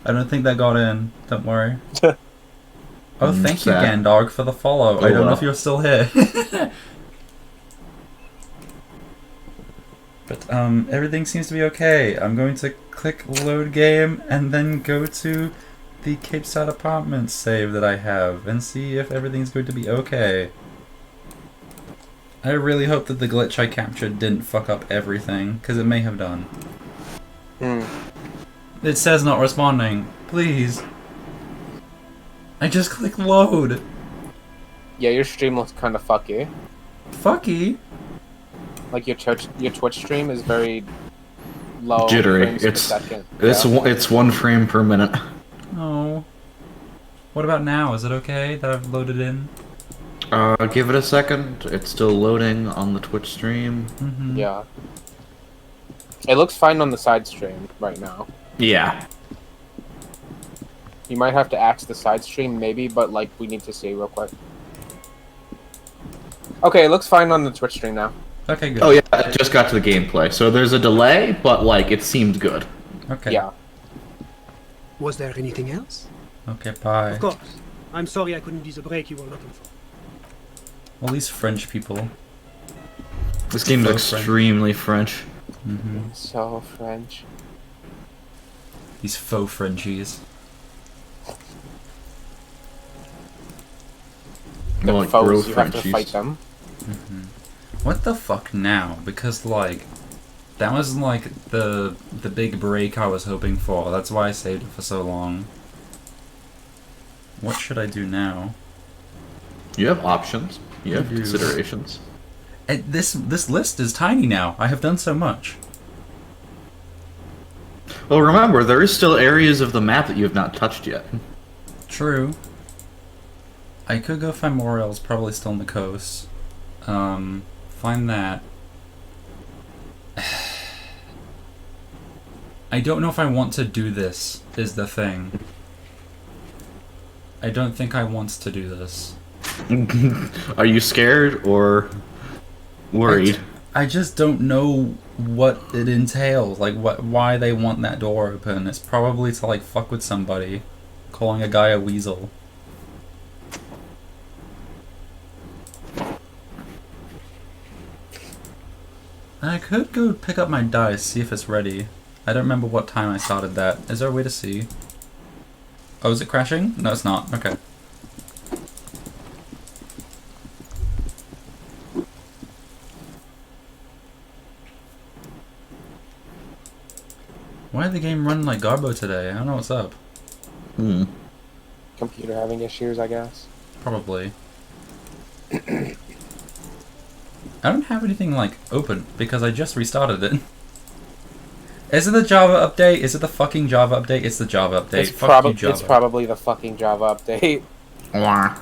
I don't think that got in. Don't worry. Oh, thank you, Sad. Gandalf, for the follow. I don't know if you're still here. But, everything seems to be okay. I'm going to click load game and then go to the Cape Side Apartments save that I have and see if everything's going to be okay. I really hope that the glitch I captured didn't fuck up everything, because it may have done. It says not responding. Please. I just clicked load. Yeah, your stream looks kind of fucky. Fucky? Like your Twitch stream is very low. Jittery. frames per second. It's 1 frame per minute. Oh. What about now? Is it okay that I've loaded in? Give it a second. It's still loading on the Twitch stream. Mm-hmm. Yeah. It looks fine on the side stream right now. Yeah. You might have to axe the side stream maybe, but like we need to see real quick. Okay, it looks fine on the Twitch stream now. Okay, good. Oh yeah, I just got to the gameplay. So there's a delay, but like it seemed good. Okay. Yeah. Was there anything else? Okay, bye. Of course. I'm sorry I couldn't be the break you were looking for. All these French people. This game is So extremely French. Mm-hmm. So French. These faux Frenchies. The More like foes, bro you have to Frenchies. fight them. Mm-hmm. What the fuck now? Because like, that was like the big break I was hoping for. That's why I saved it for so long. What should I do now? You have options. You have I do. considerations. And this list is tiny now. I have done so much. Well, remember, there is still areas of the map that you have not touched yet. True. I could go find Morel's, probably still on the coast. Find that. I don't know if I want to do this, is the thing. I don't think I want to do this. Are you scared or worried? I just don't know what it entails, like why they want that door open. It's probably to like fuck with somebody, calling a guy a weasel. I could go pick up my dice, see if it's ready. I don't remember what time I started that. Is there a way to see? Oh, is it crashing? No, it's not. Okay. Why did the game run like Garbo today? I don't know what's up. Computer having issues, I guess. Probably. I don't have anything like open because I just restarted it. Is it the Java update? Is it the fucking Java update? It's the Java update. Fuck you, Java. It's probably the fucking Java update. Wah.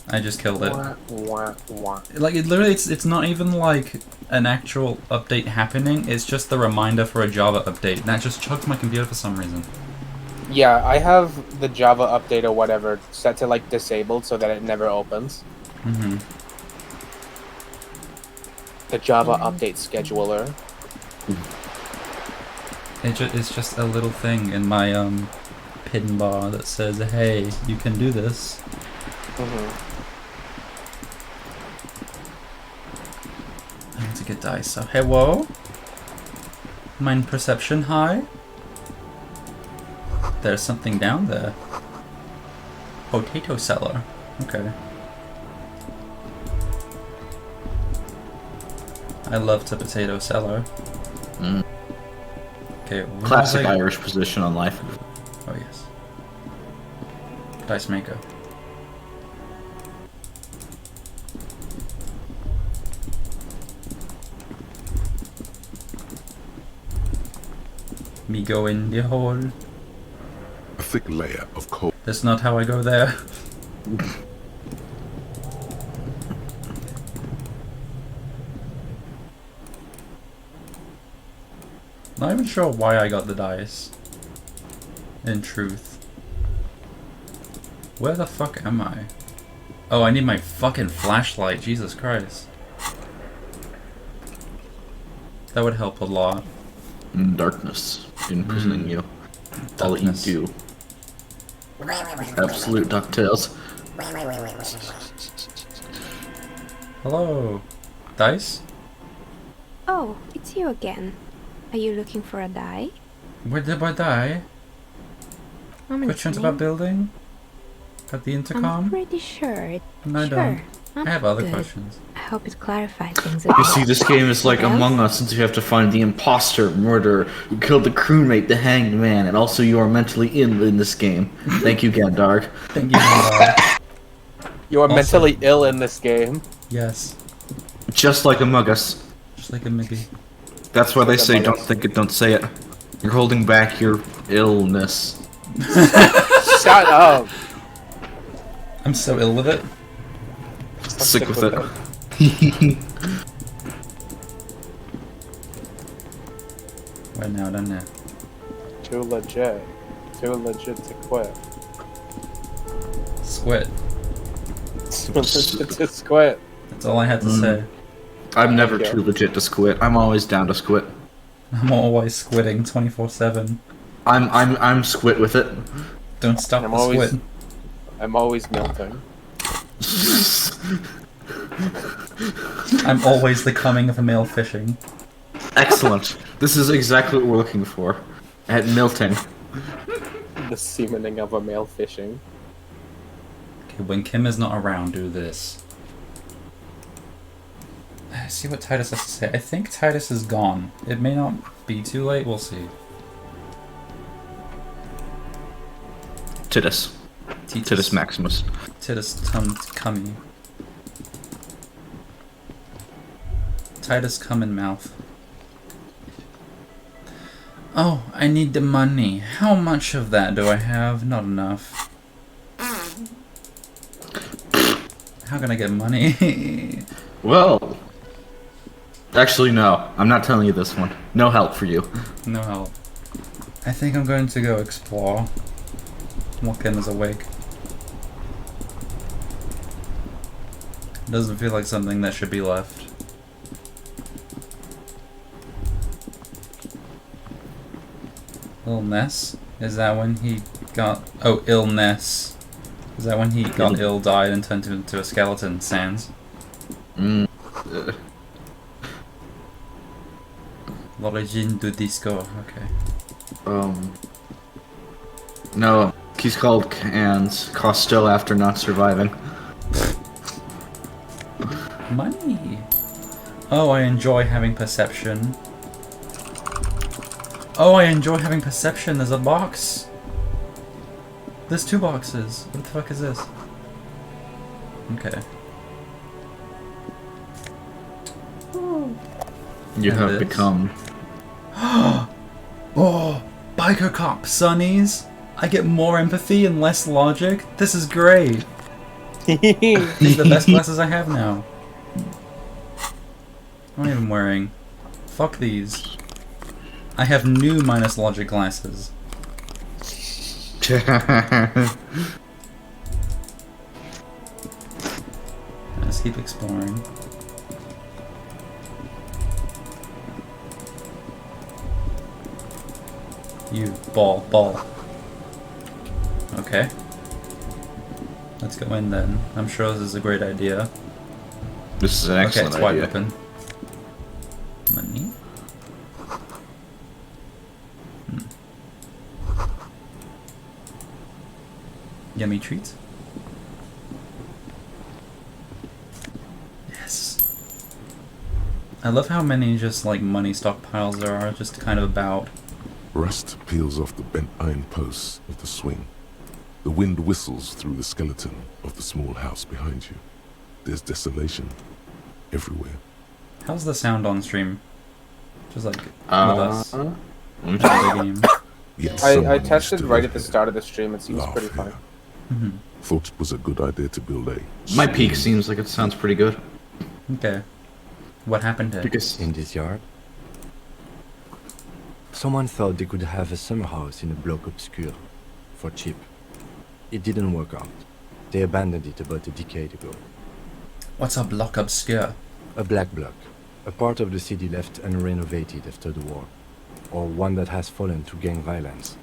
I just killed it. Wah, wah, wah. Like it literally, it's not even like an actual update happening. It's just the reminder for a Java update. And that just chugged my computer for some reason. Yeah, I have the Java update or whatever set to like disabled so that it never opens. Mm-hmm. The Java update scheduler. It's just a little thing in my pin bar that says, "Hey, you can do this." I need to get dice. So, hello? Mind perception high? There's something down there. Potato cellar. Okay. I love the potato cellar. Okay, where Classic was I- Irish position on life. Oh yes. Dice maker. Me go in the hole. A thick layer of coal. That's not how I go there. Not even sure why I got the dice. In truth. Where the fuck am I? Oh, I need my fucking flashlight. Jesus Christ. That would help a lot. Darkness imprisoning you. All you Darkness. do. Absolute DuckTales. Hello. Dice? Oh, it's you again. Are you looking for a die? Where did I die? I'm Questions listening. about building? About the I'm intercom? pretty sure. No, I sure. don't. I'm I have other good. questions. I hope it clarifies things a bit. You see, this game is like What else? Among Us, since you have to find the imposter, murderer, who killed the crewmate, the hanged man, and also you are mentally ill in this game. Thank you, Gandark. Thank you, Mandar. You are Also- mentally ill in this game. Yes. Just like Among Us. Just like a Mickey. That's why they Like say Among don't Us. think it, don't say it. You're holding back your illness. Shut up. I'm so ill with it. Sick with it. Right now, I don't know. Too legit. Too legit to quit. Squid. Too legit to quit. That's all I had to say. I'm never Okay. too legit to squid. I'm always down to squid. I'm always squidding 24/7. I'm squid with it. Don't stop I'm the always- squid. I'm always melting. I'm always the coming of a male fishing. Excellent. This is exactly what we're looking for. At Milton. The semening of a male fishing. Okay, when Kim is not around, do this. See what Titus has to say. I think Titus is gone. It may not be too late, we'll see. Titus. Titus Maximus. Titus cummy. Titus cum in mouth. Oh, I need the money. How much of that do I have? Not enough. How can I get money? Well. Actually, no. I'm not telling you this one. No help for you. No help. I think I'm going to go explore. While Kim is awake. Doesn't feel like something that should be left. Illness? Is that when he got... Oh, illness. Is that when he got ill, died, and turned into a skeleton? Sans? Mm. L'origine du disco. Okay. No. He's called Cans. Costo after not surviving. Money! Oh, I enjoy having perception. Oh, I enjoy having perception. There's a box. There's 2 boxes. What the fuck is this? Okay. You And have this? become. Oh, biker cop sunnies. I get more empathy and less logic. This is great. These are the best glasses I have now. I'm not even wearing. Fuck these. I have new minus logic glasses. Let's keep exploring. You ball. Okay. Let's go in then. I'm sure this is a great idea. This is an Okay, excellent it's wide idea. open. Money. Yummy treats. Yes. I love how many just like money stockpiles there are, just kind of about. Rust peels off the bent iron posts of the swing. The wind whistles through the skeleton of the small house behind you. There's desolation everywhere. How's the sound on stream? Just like with us. Let me With the game. Yet I someone tested used to right live at the here, start of the stream. It seems laugh pretty here. fun. Mm-hmm. Thought it was a good idea to build a... My peak swing. seems like it sounds pretty good. Okay. What happened here? Because In this yard, someone thought they could have a summer house in a block obscure for cheap. It didn't work out. They abandoned it about a decade ago. What's a block obscure? A black block, a part of the city left unrenovated after the war. or one that has fallen to gang violence,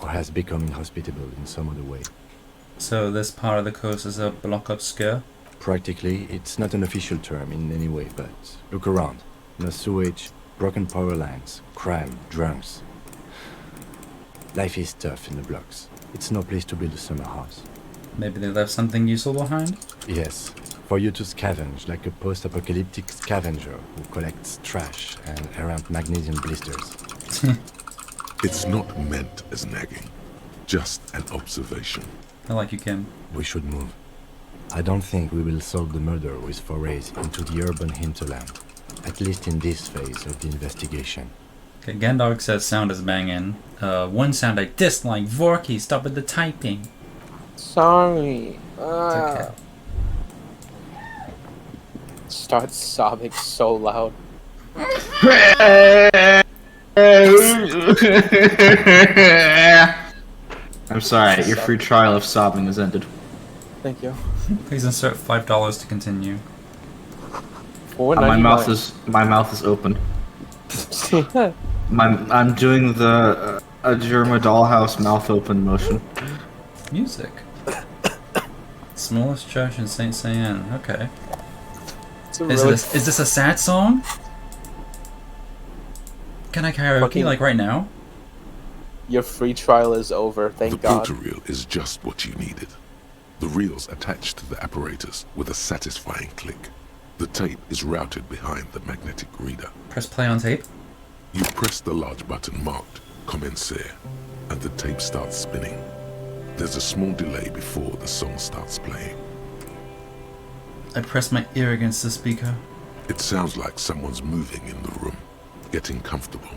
or has become inhospitable in some other way. So this part of the coast is a bloc obscure? Practically, it's not an official term in any way, but look around. No sewage, broken power lines, crime, drunks. Life is tough in the blocks. It's no place to build a summer house. Maybe they left something useful behind? Yes, for you to scavenge like a post-apocalyptic scavenger who collects trash and errant magnesium blisters. It's not meant as nagging, just an observation. I like you, Kim. We should move. I don't think we will solve the murder with forays into the urban hinterland, at least in this phase of the investigation. Okay, Gandalf says sound is banging. One sound I dislike. Vorky, stop with the typing. Sorry. It's okay. Start sobbing so loud. I'm sorry, your free trial of sobbing has ended. Thank you. Please insert $5 to continue. My mouth is open. I'm doing the a Germa dollhouse mouth open motion. Music. Smallest church in Saint Cyan. Okay. Is this a sad song? Can I karaoke Fucking- like right now? Your free trial is over, The thank God. filter reel is just what you needed. The reels attached to the apparatus with a satisfying click. The tape is routed behind the magnetic reader. Press play on tape. You press the large button marked Commencer, and the tape starts spinning. There's a small delay before the song starts playing. I press my ear against the speaker. It sounds like someone's moving in the room, getting comfortable.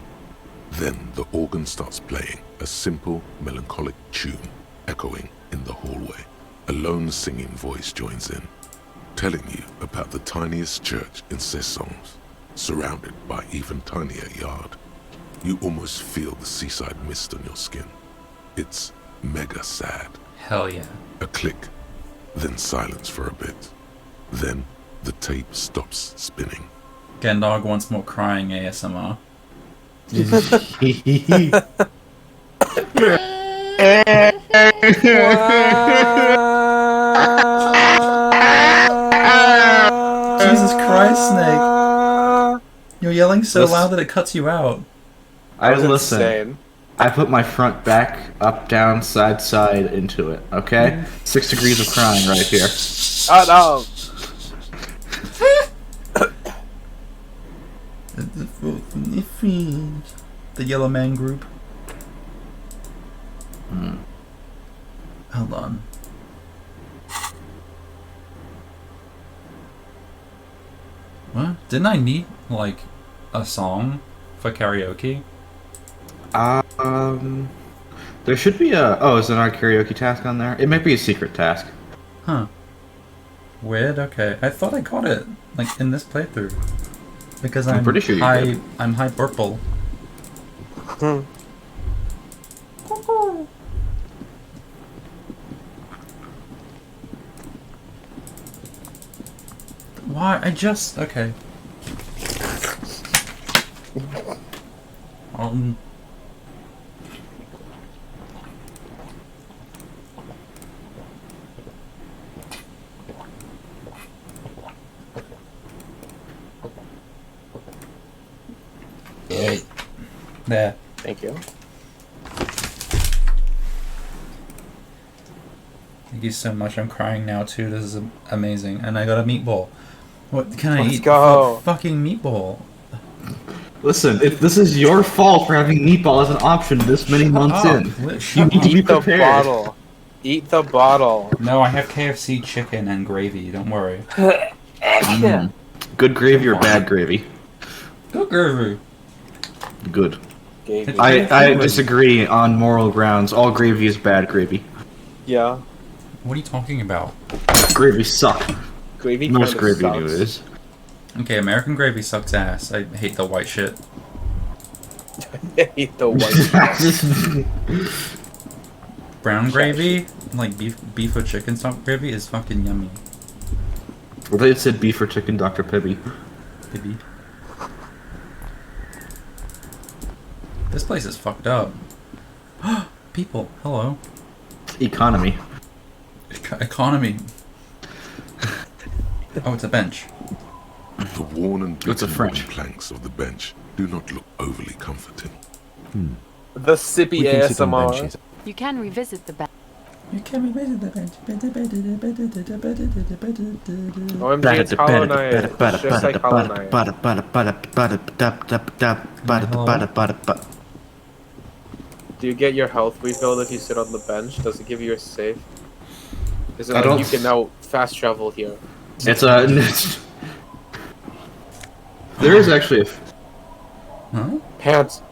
Then the organ starts playing a simple, melancholic tune, echoing in the hallway. A lone singing voice joins in, telling you about the tiniest church in Cessons, surrounded by even tinier yard. You almost feel the seaside mist on your skin. It's mega sad. Hell yeah. A click, then silence for a bit. Then the tape stops spinning. Gandalf wants more crying ASMR. Jesus Christ, Snake. You're yelling so Listen. loud that it cuts you out. I That was listen. insane. I put my front back, up, down, side, side into it. Okay, 6 degrees of crying right here. Oh The Yellow Man group. Hold on. What? Didn't I need, like, a song for karaoke? There should be a. Oh, is there not a karaoke task on there? It might be a secret task. Huh. Weird, okay. I thought I got it, like, in this playthrough. Because I'm pretty sure you high, did. I'm high purple. no. Why? Okay. Um. There. Thank you. Thank you so much. I'm crying now too. This is amazing. And I got a meatball. What can I Let's eat? go. Fucking meatball. Listen, if this is your fault for having meatball as an option this many months in, you need to be Eat the prepared. bottle. Eat the bottle. No, I have KFC chicken and gravy. Don't worry. Good gravy or bad gravy? Good gravy. Good. Gave me. I disagree on moral grounds. All gravy is bad gravy. Yeah. What are you talking about? Gravy suck. Gravy Most kinda gravy sucks. anyways. Okay, American gravy sucks ass. I hate the white shit. Eat the white. Brown gravy, like beef or chicken stock gravy, is fucking yummy. Well, they said beef or chicken, Dr. Pibby. Baby. This place is fucked up. People, hello. Economy. Economy. Oh, it's a bench. The worn and It's a beaten French. wooden planks of the bench do not look overly comforting. The sippy We can sit on ASMR. benches. You can revisit the bench. You can revisit the bench. OMG, it's Hollow Knight. It's just like Hollow Knight. Do you get your health refilled if you sit on the bench? Does it give you a save? Is it I like don't- you can now fast travel here? It's a. There is actually a. Huh? Pants.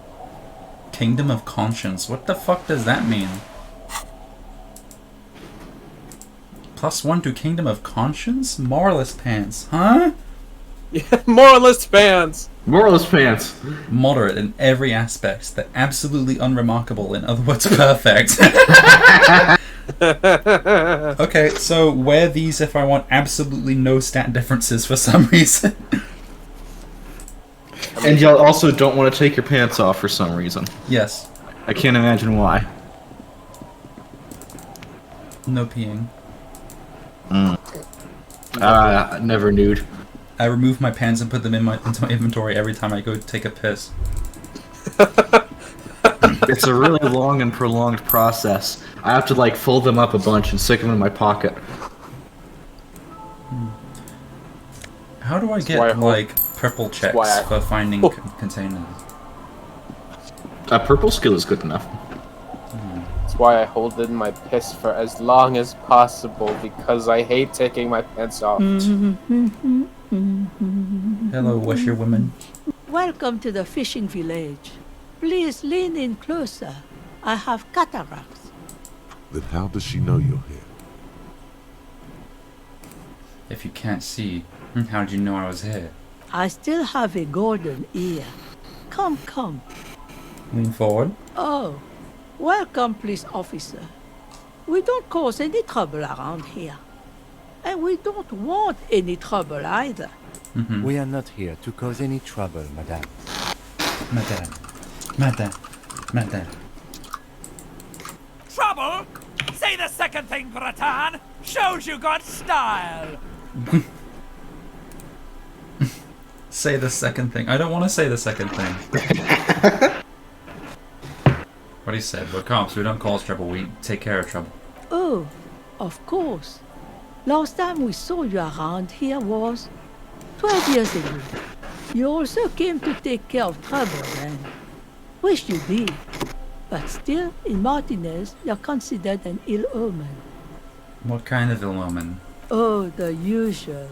Kingdom of Conscience. What the fuck does that mean? +1 to Kingdom of Conscience? Moralist pants, huh? Moralist pants! Moralist pants. Moderate in every aspect. They're absolutely unremarkable, in other words, perfect. Okay, so wear these if I want absolutely no stat differences for some reason. And you also don't want to take your pants off for some reason. Yes. I can't imagine why. No peeing. Never nude. I remove my pants and put them into my inventory every time I go take a piss. It's a really long and prolonged process. I have to like fold them up a bunch and stick them in my pocket. How do I why I get, hope- like, purple checks why I- for finding containers? A purple skill is good enough. That's why I hold in my piss for as long as possible, because I hate taking my pants off. Hello, washerwoman. Welcome to the fishing village. Please lean in closer. I have cataracts. Then how does she know you're here? If you can't see, how did you know I was here? I still have a golden ear. Come, come. Lean forward. Oh, welcome, police officer. We don't cause any trouble around here. And we don't want any trouble either. We are not here to cause any trouble, madame. Madame. Trouble? Say the second thing, Bratan. Shows you got style. Say the second thing. I don't want to say the second thing. What he said, we're cops, we don't cause trouble, we take care of trouble. Oh, of course. Last time we saw you around here was 12 years ago. You also came to take care of trouble then. Wish you did. But still, in Martinez, you're considered an ill omen. What kind of ill omen? Oh, the usual.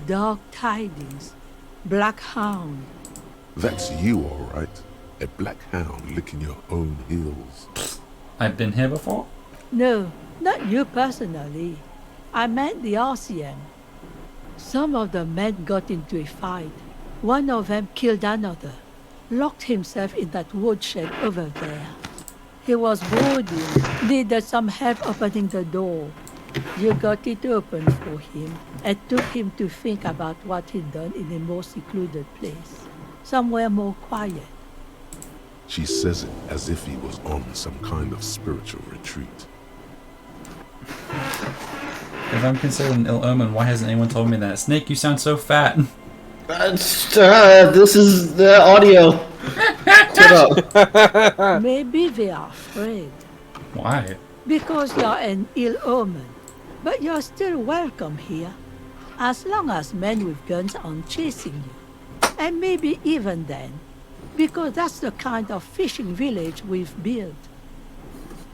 Dark tidings. Black hound. That's you, all right. A black hound licking your own heels. I've been here before? No, not you personally. I meant the RCM. Some of the men got into a fight. One of them killed another. Locked himself in that woodshed over there. He was brooding, needed some help opening the door. You got it open for him and took him to think about what he'd done in a more secluded place. Somewhere more quiet. She says it as if he was on some kind of spiritual retreat. If I'm considered an ill omen, why hasn't anyone told me that? Snake, you sound so fat. This is the audio. Shut up. Maybe they are afraid. Why? Because you're an ill omen. But you're still welcome here. As long as men with guns aren't chasing you. And maybe even then. Because that's the kind of fishing village we've built.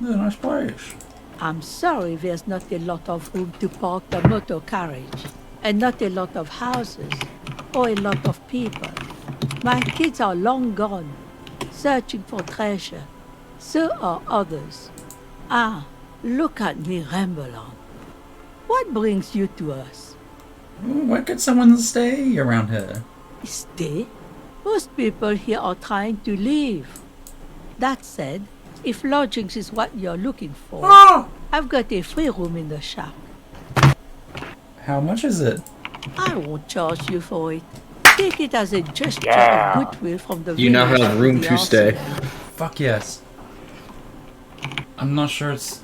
It's a nice place. I'm sorry there's not a lot of room to park the motor carriage. And not a lot of houses. Or a lot of people. My kids are long gone. Searching for treasure. So are others. Ah, look at me ramble on. What brings you to us? Why could someone stay around here? Stay? Most people here are trying to leave. That said, if lodgings is what you're looking for, I've got a free room in the shack. How much is it? I won't charge you for it. Take it as a gesture Yeah. of goodwill from the You now village have and room the to stay. RCM. Fuck yes. I'm not sure it's...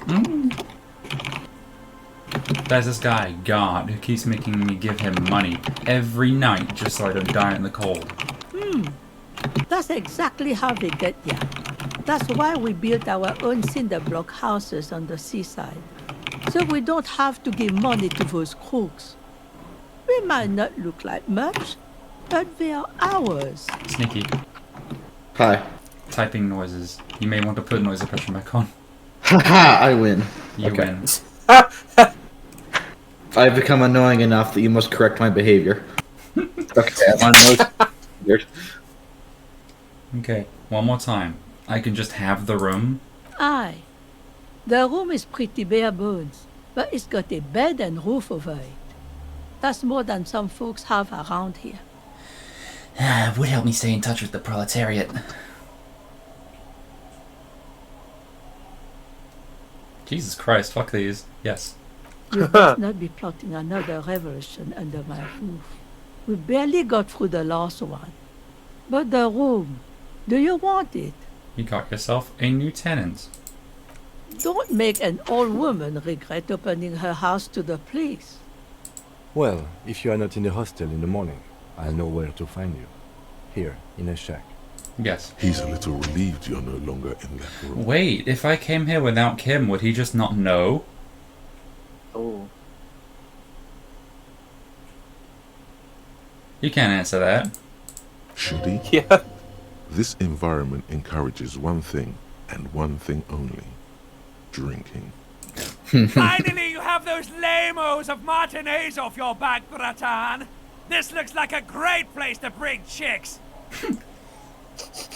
There's this guy, God, who keeps making me give him money every night just so I don't die in the cold. That's exactly how they get ya. That's why we built our own cinder block houses on the seaside. So we don't have to give money to those crooks. We might not look like much, but they are ours. Sneaky. Hi. Typing noises. You may want to put noise suppression back on. Haha, I win. You Okay. win. I've become annoying enough that you must correct my behavior. Okay, I'm on note. Okay, one more time. I can just have the room. Aye. The room is pretty bare bones, but it's got a bed and roof over it. That's more than some folks have around here. Would help me stay in touch with the proletariat. Jesus Christ, fuck these. Yes. You must not be plotting another revolution under my roof. We barely got through the last one. But the room, do you want it? You got yourself a new tenant. Don't make an old woman regret opening her house to the police. Well, if you are not in the hostel in the morning, I'll know where to find you. Here, in a shack. Yes. He's a little relieved you're no longer in that room. Wait, if I came here without Kim, would he just not know? Oh. You can't answer that. Should he? Yeah. This environment encourages one thing, and one thing only. Drinking. Finally, you have those lame-os of Martinez off your back, Bratan. This looks like a great place to bring chicks.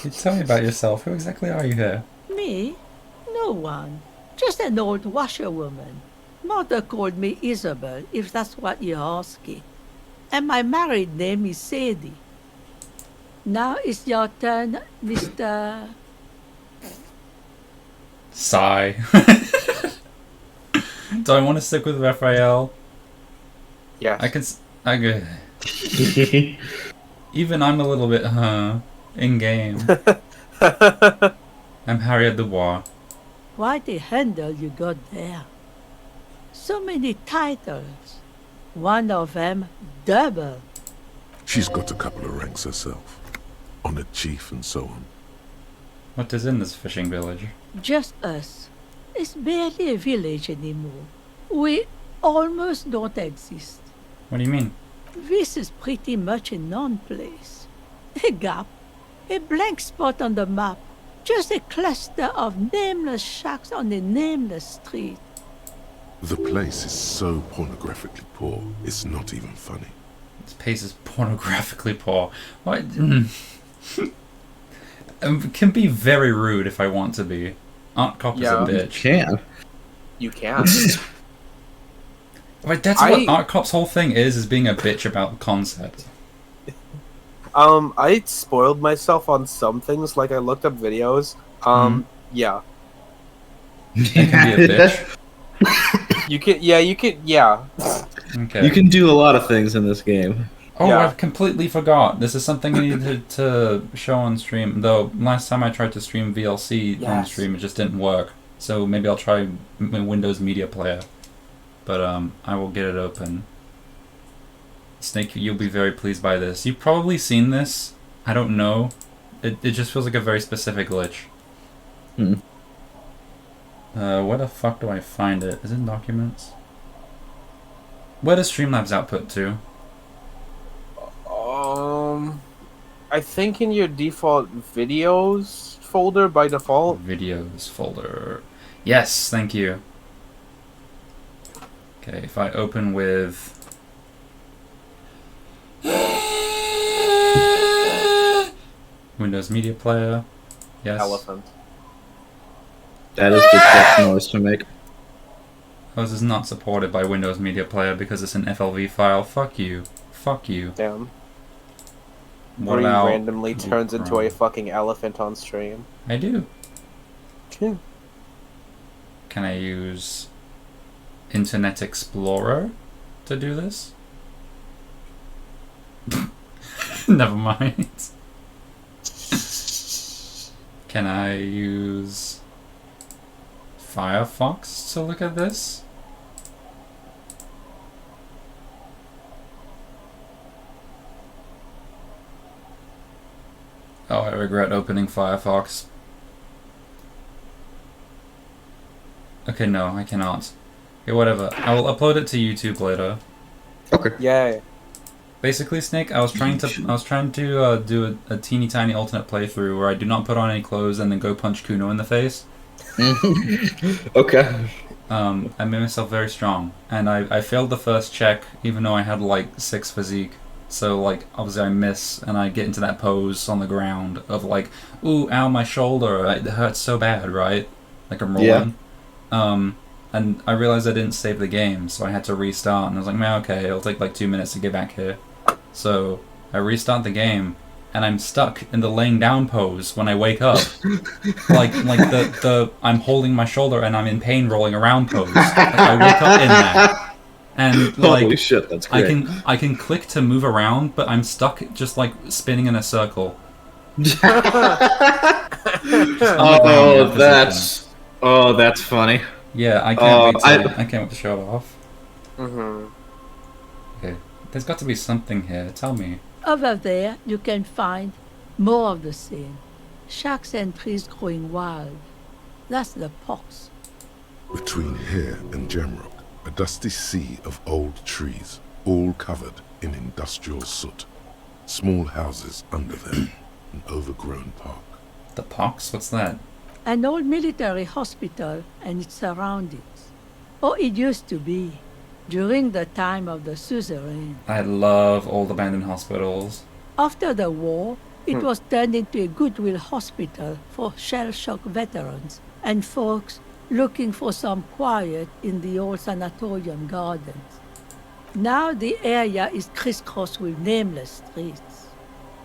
You tell me about yourself. Who exactly are you here? Me? No one. Just an old washerwoman. Mother called me Isabel, if that's what you're asking. And my married name is Sadie. Now it's your turn, Mr. Sigh. Do I want to stick with Raphael? Yes. I can. Even I'm a little bit, in game. I'm Harriet Dubois. Quite a handle you got there. So many titles. One of them double. She's got a couple of ranks herself. Honored chief and so on. What is in this fishing village? Just us. It's barely a village anymore. We almost don't exist. What do you mean? This is pretty much a non-place. A gap. A blank spot on the map. Just a cluster of nameless shacks on a nameless street. The place is so pornographically poor, it's not even funny. This place is pornographically poor. What? Can be very rude if I want to be. Aunt Cop is a Yeah. bitch. Can. You can. Right, that's what Art Cop's whole thing is being a bitch about the concept. I spoiled myself on some things, like I looked up videos. Yeah. You can be a bitch. You can, yeah. Okay. You can do a lot of things in this game. Oh, Yeah. I completely forgot. This is something I needed to show on stream. Though last time I tried to stream VLC on Yes. stream, it just didn't work. So maybe I'll try Windows Media Player. But I will get it open. Snake, you'll be very pleased by this. You've probably seen this. I don't know. It just feels like a very specific glitch. Where the fuck do I find it? Is it in Documents? Where does Streamlabs output to? I think in your default videos folder by default. Videos folder. Yes, thank you. Okay, if I open with... Windows Media Player. Yes. Elephant. That is the correct noise to make. Oh, this is not supported by Windows Media Player because it's an FLV file. Fuck you. Fuck you. Damn. What Bree about... randomly turns into a fucking elephant on stream. I do. Yeah. Can I use Internet Explorer to do this? Never mind. Can I use Firefox to look at this? Oh, I regret opening Firefox. Okay, no, I cannot. Okay, whatever. I will upload it to YouTube later. Okay. Yay. Basically, Snake, I was trying to do a teeny tiny alternate playthrough where I do not put on any clothes and then go punch Kuno in the face. Okay. I made myself very strong, and I failed the first check even though I had like 6 physique. So like obviously I miss and I get into that pose on the ground of like, ooh, ow, my shoulder, it hurts so bad, right? Like I'm rolling. Yeah. And I realized I didn't save the game, so I had to restart. And I was like, man, okay, it'll take like 2 minutes to get back here. So I restart the game, and I'm stuck in the laying down pose when I wake up. like the I'm holding my shoulder and I'm in pain rolling around pose. Like, I wake up in that, and like Holy shit, that's great. I can click to move around, but I'm stuck just like spinning in a circle. Oh, that's funny. Yeah, I can't wait to show it off. Mm-hmm. Okay, there's got to be something here. Tell me. Over there, you can find more of the same. Shacks and trees growing wild. That's the pox. Between here and Jamrock, a dusty sea of old trees, all covered in industrial soot. Small houses under them, an overgrown park. The pox? What's that? An old military hospital and its surroundings. Or it used to be, during the time of the suzerain. I love old abandoned hospitals. After the war, it was turned into a goodwill hospital for shell-shock veterans and folks looking for some quiet in the old sanatorium gardens. Now the area is crisscrossed with nameless streets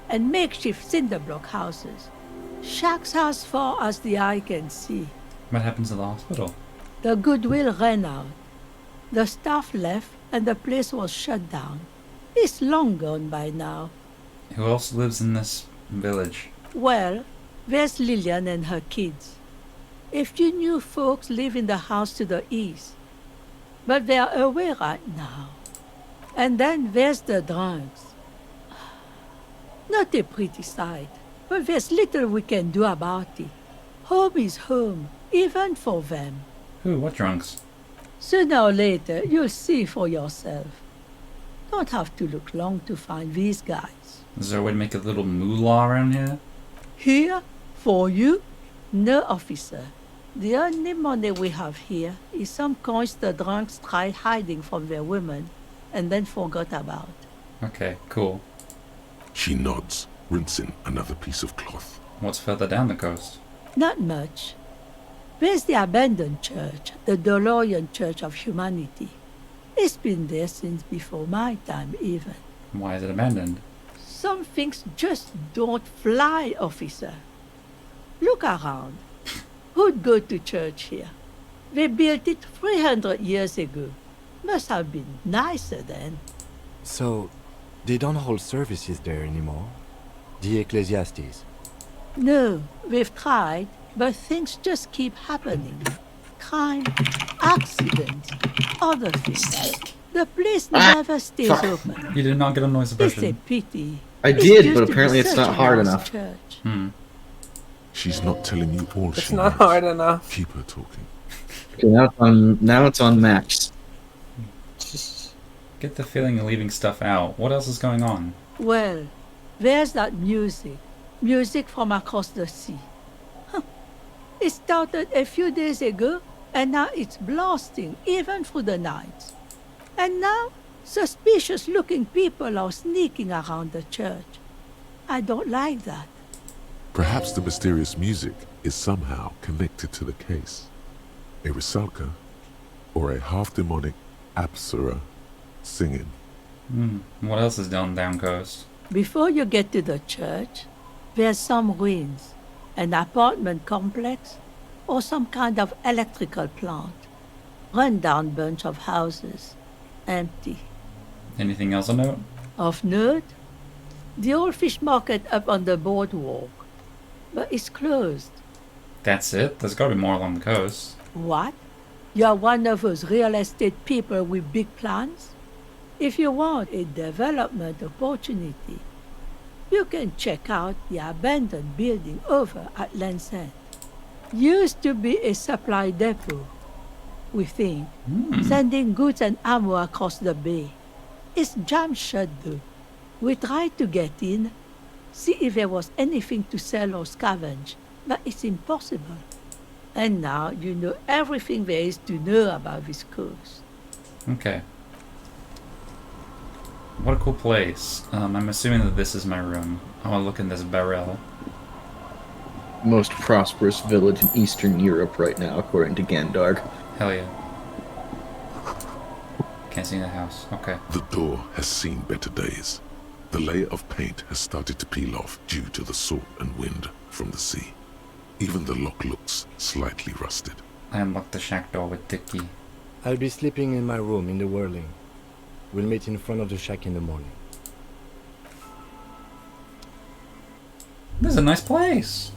and makeshift cinderblock houses. Shacks as far as the eye can see. What happens to the hospital? The goodwill ran out. The staff left and the place was shut down. It's long gone by now. Who else lives in this village? Well, there's Lillian and her kids. A few new folks live in the house to the east, but they're away right now. And then there's the drunks. Not a pretty sight, but there's little we can do about it. Home is home, even for them. Who? What drunks? Sooner or later, you'll see for yourself. Don't have to look long to find these guys. Is there a way to make a little moolah around here? Here? For you? No, officer. The only money we have here is some coins the drunks tried hiding from their women and then forgot about. Okay, cool. She nods, rinsing another piece of cloth. What's further down the coast? Not much. There's the abandoned church, the DeLorean Church of Humanity. It's been there since before my time, even. Why is it abandoned? Some things just don't fly, officer. Look around. Who'd go to church here? They built it 300 years ago. Must have been nicer then. So, they don't hold services there anymore? The Ecclesiastes? No, we've tried, but things just keep happening. Crime, accidents, other things. The place never stays open. You did not get a noise It's a suppression. pity. I It's did, used but to be apparently it's such not a hard nice enough. church. She's not telling you all It's she not knows. hard enough. Keep her talking. Okay, now it's on Max. Get the feeling of leaving stuff out. What else is going on? Well, there's that music. Music from across the sea. Huh. It started a few days ago, and now it's blasting even through the nights. And now, suspicious-looking people are sneaking around the church. I don't like that. Perhaps the mysterious music is somehow connected to the case. A Rusalka or a half-demonic Apsara singing. What else is down coast? Before you get to the church, there's some ruins, an apartment complex, or some kind of electrical plant. Run-down bunch of houses, empty. Anything else of note? Of note, the old fish market up on the boardwalk. but it's closed. That's it? There's gotta be more along the coast. What? You're one of those real estate people with big plans? If you want a development opportunity, you can check out the abandoned building over at Land's End. Used to be a supply depot, we think, sending goods and ammo across the bay. It's jammed shut though. We tried to get in, see if there was anything to sell or scavenge, but it's impossible. And now you know everything there is to know about this coast. Okay. What a cool place. I'm assuming that this is my room. I want to look in this barrel. Most prosperous village in Eastern Europe right now, according to Gandarg. Hell yeah. Can't see in the house. Okay. The door has seen better days. The layer of paint has started to peel off due to the salt and wind from the sea. Even the lock looks slightly rusted. I unlocked the shack door with Dicky. I'll be sleeping in my room in the whirling. We'll meet in front of the shack in the morning. This is a nice place.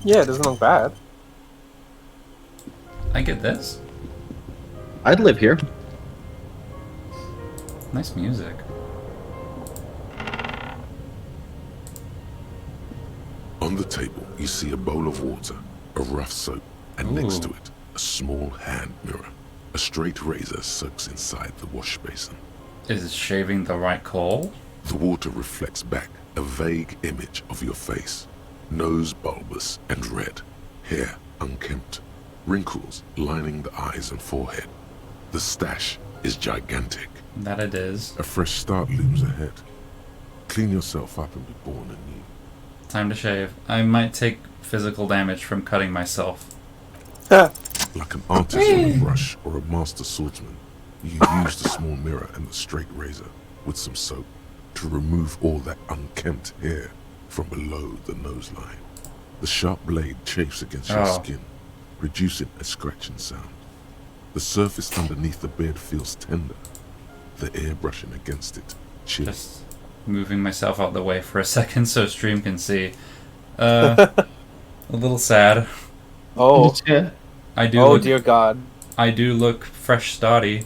Yeah, it doesn't look bad. I get this. I'd live here. Nice music. On the table, you see a bowl of water, a rough soap, and next to it, a small hand mirror. A straight razor soaks inside the wash basin. Is shaving the right call? The water reflects back a vague image of your face. Nose bulbous and red, hair unkempt, wrinkles lining the eyes and forehead. The stash is gigantic. That it is. A fresh start looms ahead. Clean yourself up and be born anew. Time to shave. I might take physical damage from cutting myself. Like an artist with a brush or a master swordsman, you use the small mirror and the straight razor with some soap to remove all that unkempt hair from below the nose line. The sharp blade chafes against your skin, reducing a scratching sound. The surface underneath the beard feels tender, the air brushing against it chilly. Just moving myself out the way for a second so stream can see. A little sad. Oh. I do. Oh dear God. I do look fresh starty.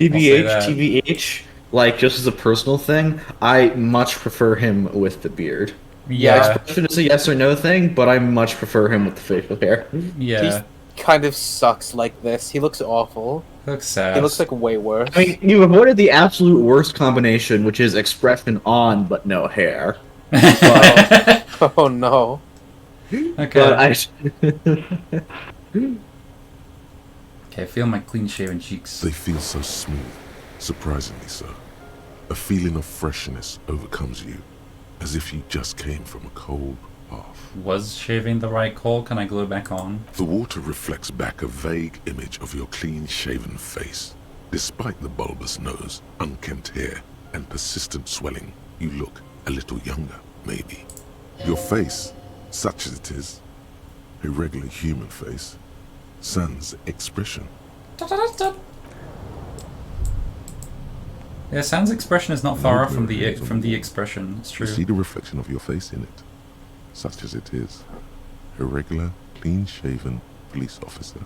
TBH, like just as a personal thing, I much prefer him with the beard. Yeah. Expression is a yes or no thing, but I much prefer him with the facial hair. Yeah. He kind of sucks like this. He looks awful. Looks sad. He looks like way worse. I mean, you avoided the absolute worst combination, which is expression on but no hair. Oh no. Okay. But Okay, feel my clean-shaven cheeks. They feel so smooth, surprisingly so. A feeling of freshness overcomes you, as if you just came from a cold bath. Was shaving the right call? Can I glue it back on? The water reflects back a vague image of your clean-shaven face. Despite the bulbous nose, unkempt hair, and persistent swelling, you look a little younger, maybe. Your face, such as it is, a regular human face, sans expression. Yeah, Sans expression is not far off from the expression. It's true. You see the reflection of your face in it, such as it is, a regular, clean-shaven police officer.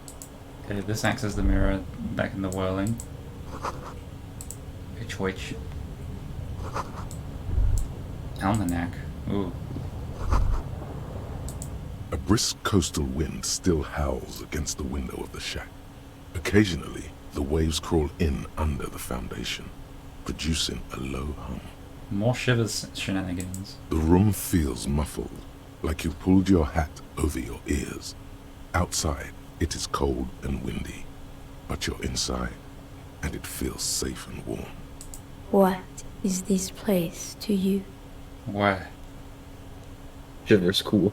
Okay, this acts as the mirror back in the whirling. Which. Almanac. Ooh. A brisk coastal wind still howls against the window of the shack. Occasionally, the waves crawl in under the foundation, producing a low hum. More shivers shenanigans. The room feels muffled, like you pulled your hat over your ears. Outside, it is cold and windy, but you're inside, and it feels safe and warm. What is this place to you? Why? Shiver's cool.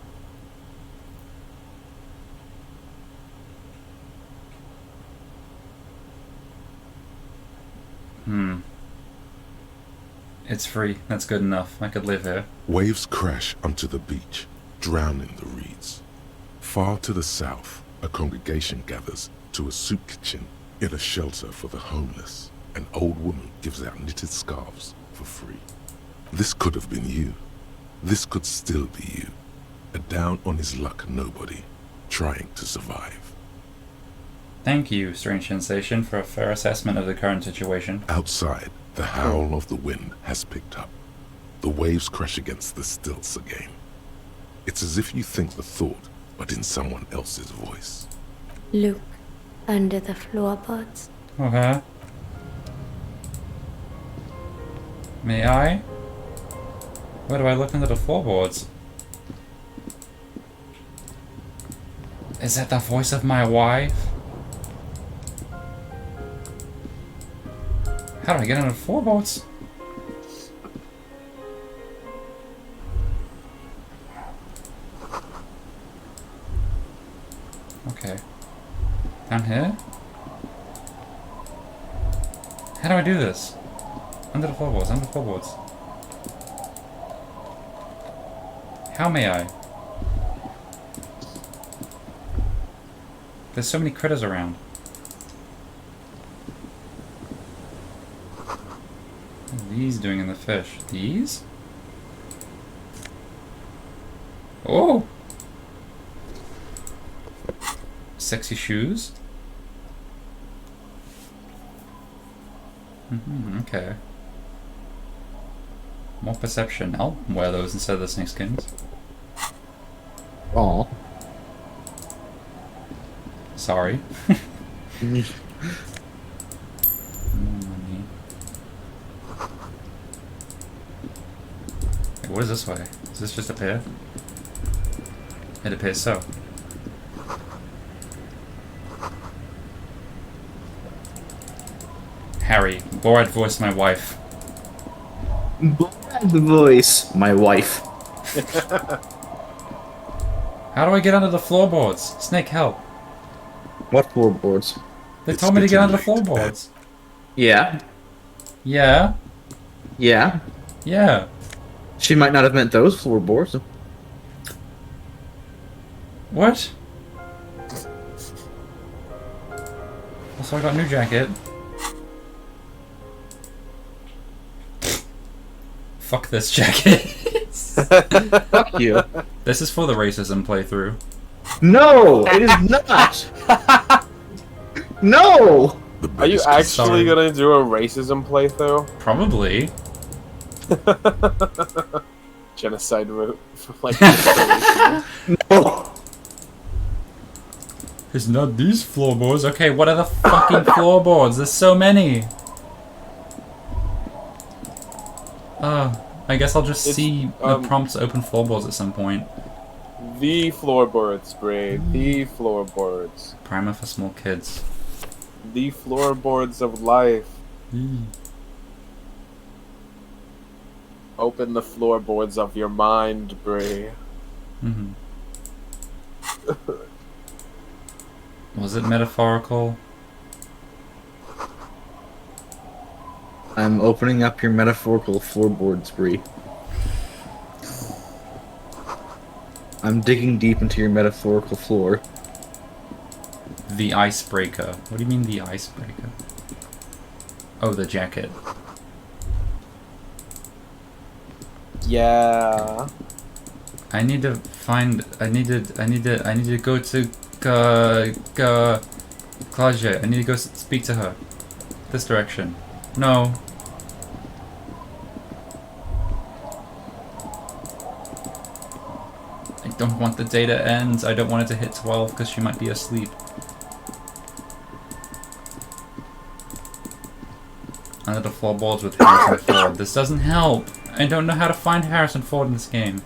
It's free. That's good enough. I could live here. Waves crash onto the beach, drowning the reeds. Far to the south, a congregation gathers to a soup kitchen in a shelter for the homeless. An old woman gives out knitted scarves for free. This could have been you. This could still be you. A down-on-his-luck nobody, trying to survive. Thank you, Strange Sensation, for a fair assessment of the current situation. Outside, the howl of the wind has picked up. The waves crash against the stilts again. It's as if you think the thought, but in someone else's voice. Look under the floorboards. Okay. May I? Where do I look under the floorboards? Is that the voice of my wife? How do I get under the floorboards? Okay. Down here? How do I do this? Under the floorboards, under the floorboards. How may I? There's so many critters around. What are these doing in the fish? These? Oh! Sexy shoes? Okay. More perception. I'll wear those instead of the snakeskins. Aw. Sorry. More money. Wait, what is this way? Does this just appear? It appears so. Harry, Borat voiced my wife. The voice. My wife. How do I get under the floorboards? Snake, help. What floorboards? They told me to get under the floorboards. Yeah. Yeah. Yeah. Yeah. She might not have meant those floorboards. What? Also, I got a new jacket. Fuck this jacket. Fuck you. This is for the racism playthrough. No, it is not. No. Are you actually gonna do a racism playthrough? Probably. Genocide route for like. No. It's not these floorboards. Okay, what are the fucking floorboards? There's so many. I guess I'll just see the prompts open floorboards at some point. The floorboards, Bray. The floorboards. Primer for small kids. The floorboards of life. Open the floorboards of your mind, Bray. Was it metaphorical? I'm opening up your metaphorical floorboards, Bree. I'm digging deep into your metaphorical floor. The icebreaker. What do you mean the icebreaker? Oh, the jacket. Yeah. I need to find. I need to go to Claudia. I need to go speak to her. This direction. No. I don't want the day to end. I don't want it to hit 12 because she might be asleep. Under the floorboards with Harrison Ford. This doesn't help. I don't know how to find Harrison Ford in this game.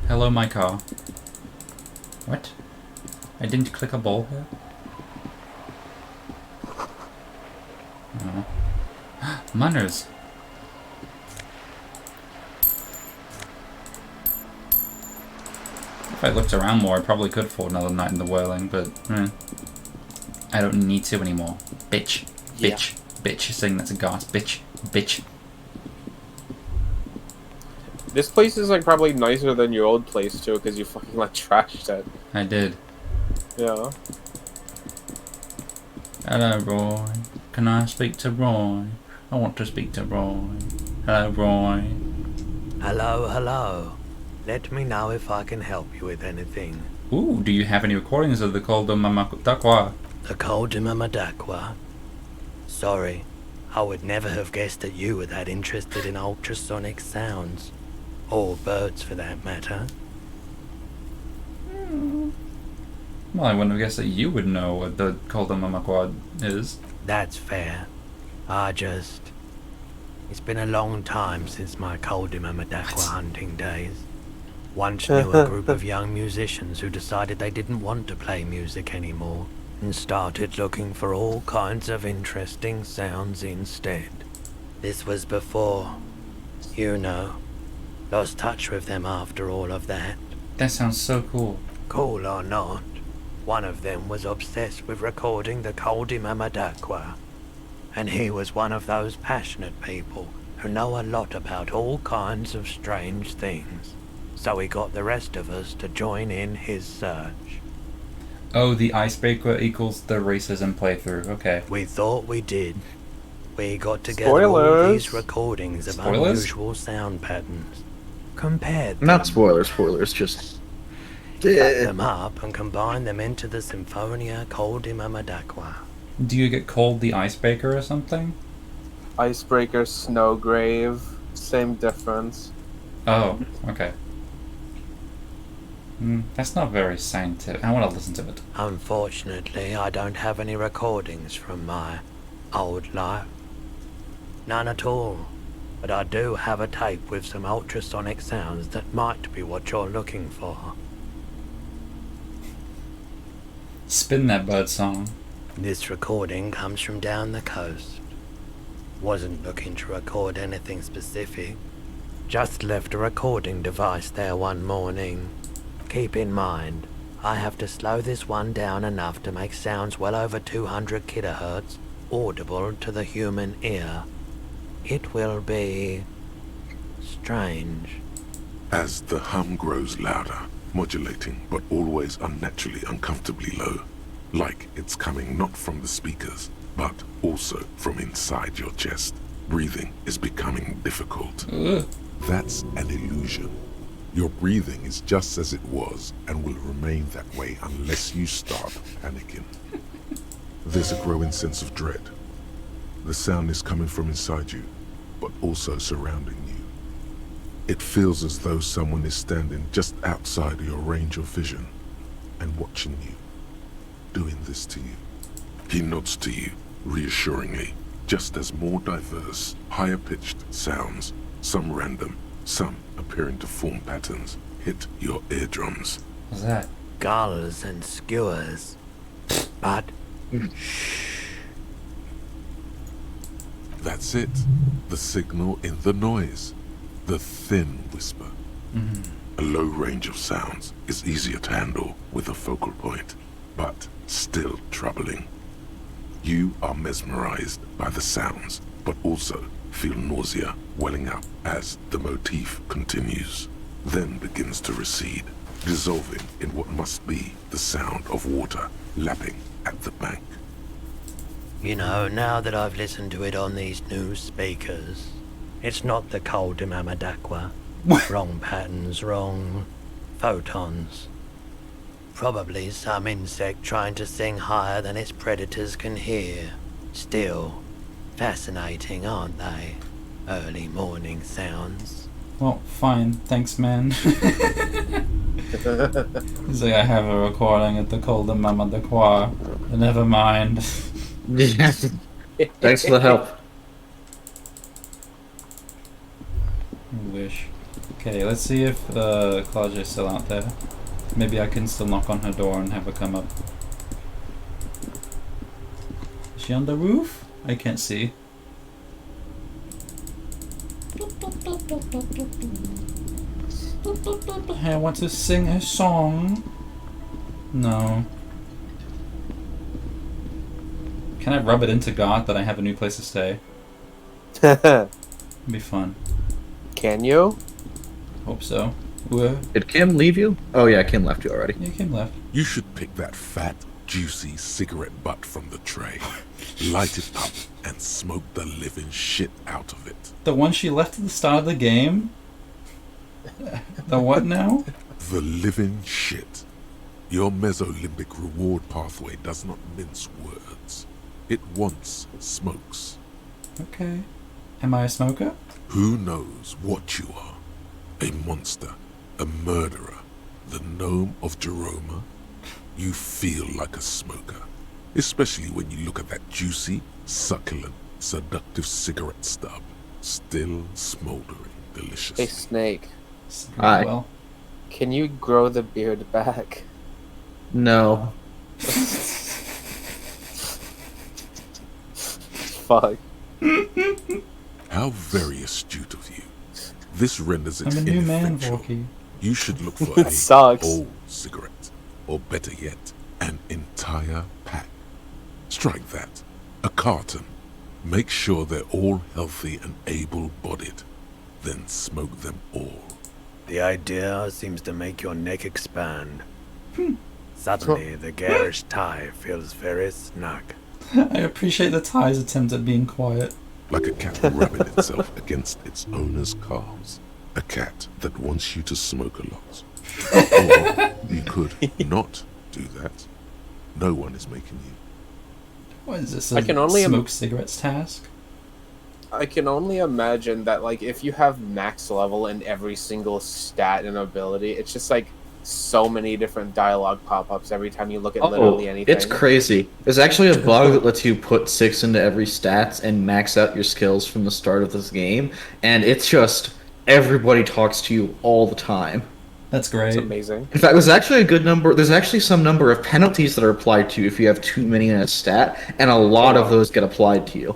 Hello, my car. What? I didn't click a ball here? Oh. Manners. If I looked around more, I probably could afford another night in the whirling, but I don't need to anymore. Bitch. Bitch. Yeah. Bitch. Saying that's a gas. Bitch. Bitch. This place is like probably nicer than your old place too, because you fucking like trashed it. I did. Yeah. Hello, Roy. Can I speak to Roy? I want to speak to Roy. Hello, Roy. Hello, hello. Let me know if I can help you with anything. Ooh, do you have any recordings of the Call de Mamadakwa? The Call de Mamadakwa? Sorry, I would never have guessed that you were that interested in ultrasonic sounds. Or birds, for that matter. Well, I wouldn't have guessed that you would know what the Call de Mamadakwa is. That's fair. It's been a long time since my Call de Mamadakwa hunting days. Once knew a group of young musicians who decided they didn't want to play music anymore and started looking for all kinds of interesting sounds instead. This was before, you know, lost touch with them after all of that. That sounds so cool. Cool or not, one of them was obsessed with recording the Call de Mamadakwa. And he was one of those passionate people who know a lot about all kinds of strange things. So he got the rest of us to join in his search. Oh, the icebreaker equals the racism playthrough. Okay. We thought we did. We got together all these recordings of unusual sound patterns. Compared them. Not spoilers, just... Cut them up and combined them into the Symphonia Call de Mamadakwa. Do you get called the icebreaker or something? Icebreaker, Snowgrave, same difference. Oh, okay. That's not very scientific. I want to listen to it. Unfortunately, I don't have any recordings from my old life. None at all. But I do have a tape with some ultrasonic sounds that might be what you're looking for. Spin that bird song. This recording comes from down the coast. Wasn't looking to record anything specific. Just left a recording device there one morning. Keep in mind, I have to slow this one down enough to make sounds well over 200 kilohertz audible to the human ear. It will be... strange. As the hum grows louder, modulating but always unnaturally uncomfortably low, like it's coming not from the speakers, but also from inside your chest, breathing is becoming difficult. Ugh. That's an illusion. Your breathing is just as it was and will remain that way unless you start panicking. There's a growing sense of dread. The sound is coming from inside you, but also surrounding you. It feels as though someone is standing just outside of your range of vision and watching you, doing this to you. He nods to you, reassuringly, just as more diverse, higher-pitched sounds, some random, some appearing to form patterns, hit your eardrums. What's that? Gulls and skewers. But... shh. That's it. The signal in the noise. The thin whisper. A low range of sounds is easier to handle with a focal point, but still troubling. You are mesmerized by the sounds, but also feel nausea welling up as the motif continues, then begins to recede, dissolving in what must be the sound of water lapping at the bank. You know, now that I've listened to it on these new speakers, it's not the Call de Mamadakwa. Wrong patterns, wrong photons. Probably some insect trying to sing higher than its predators can hear. Still, fascinating, aren't they? Early morning sounds. Well, fine. Thanks, man. He's like, I have a recording at the Call de Mamadakwa. Never mind. Yes. Thanks for the help. I wish. Okay, let's see if Claudia's still out there. Maybe I can still knock on her door and have her come up. Is she on the roof? I can't see. I want to sing a song. No. Can I rub it into God that I have a new place to stay? It'd be fun. Can you? Hope so. Whoa. Did Kim leave you? Oh yeah, Kim left you already. Yeah, Kim left. You should pick that fat, juicy cigarette butt from the tray, light it up, and smoke the living shit out of it. The one she left at the start of the game? The what now? The living shit. Your mesolimbic reward pathway does not mince words. It wants smokes. Okay. Am I a smoker? Who knows what you are? A monster, a murderer, the gnome of Jeroma? You feel like a smoker, especially when you look at that juicy, succulent, seductive cigarette stub, still smoldering deliciously. Hey, Snake, Hi. Well, can you grow the beard back? No. Fuck. How very astute of you. This renders it I'm a new man, ineffectual. Volky. You should look for It a sucks. whole cigarette, or better yet, an entire pack. Strike that. A carton. Make sure they're all healthy and able-bodied. Then smoke them all. The idea seems to make your neck expand. Suddenly, the garish tie feels very snug. I appreciate the Thai's attempt at being quiet. Like a cat rubbing itself against its owner's calves. A cat that wants you to smoke a lot. Or you could not do that. No one is making you. What is this? I can only smoke cigarettes task? I can only imagine that, like, if you have max level in every single stat and ability, it's just like so many different dialogue pop-ups every time you look at literally anything. It's crazy. There's actually a bug that lets you put 6 into every stats and max out your skills from the start of this game, and it's just everybody talks to you all the time. That's great. It's amazing. In fact, there's actually a good number. There's actually some number of penalties that are applied to you if you have too many in a stat, and a lot of those get applied to you.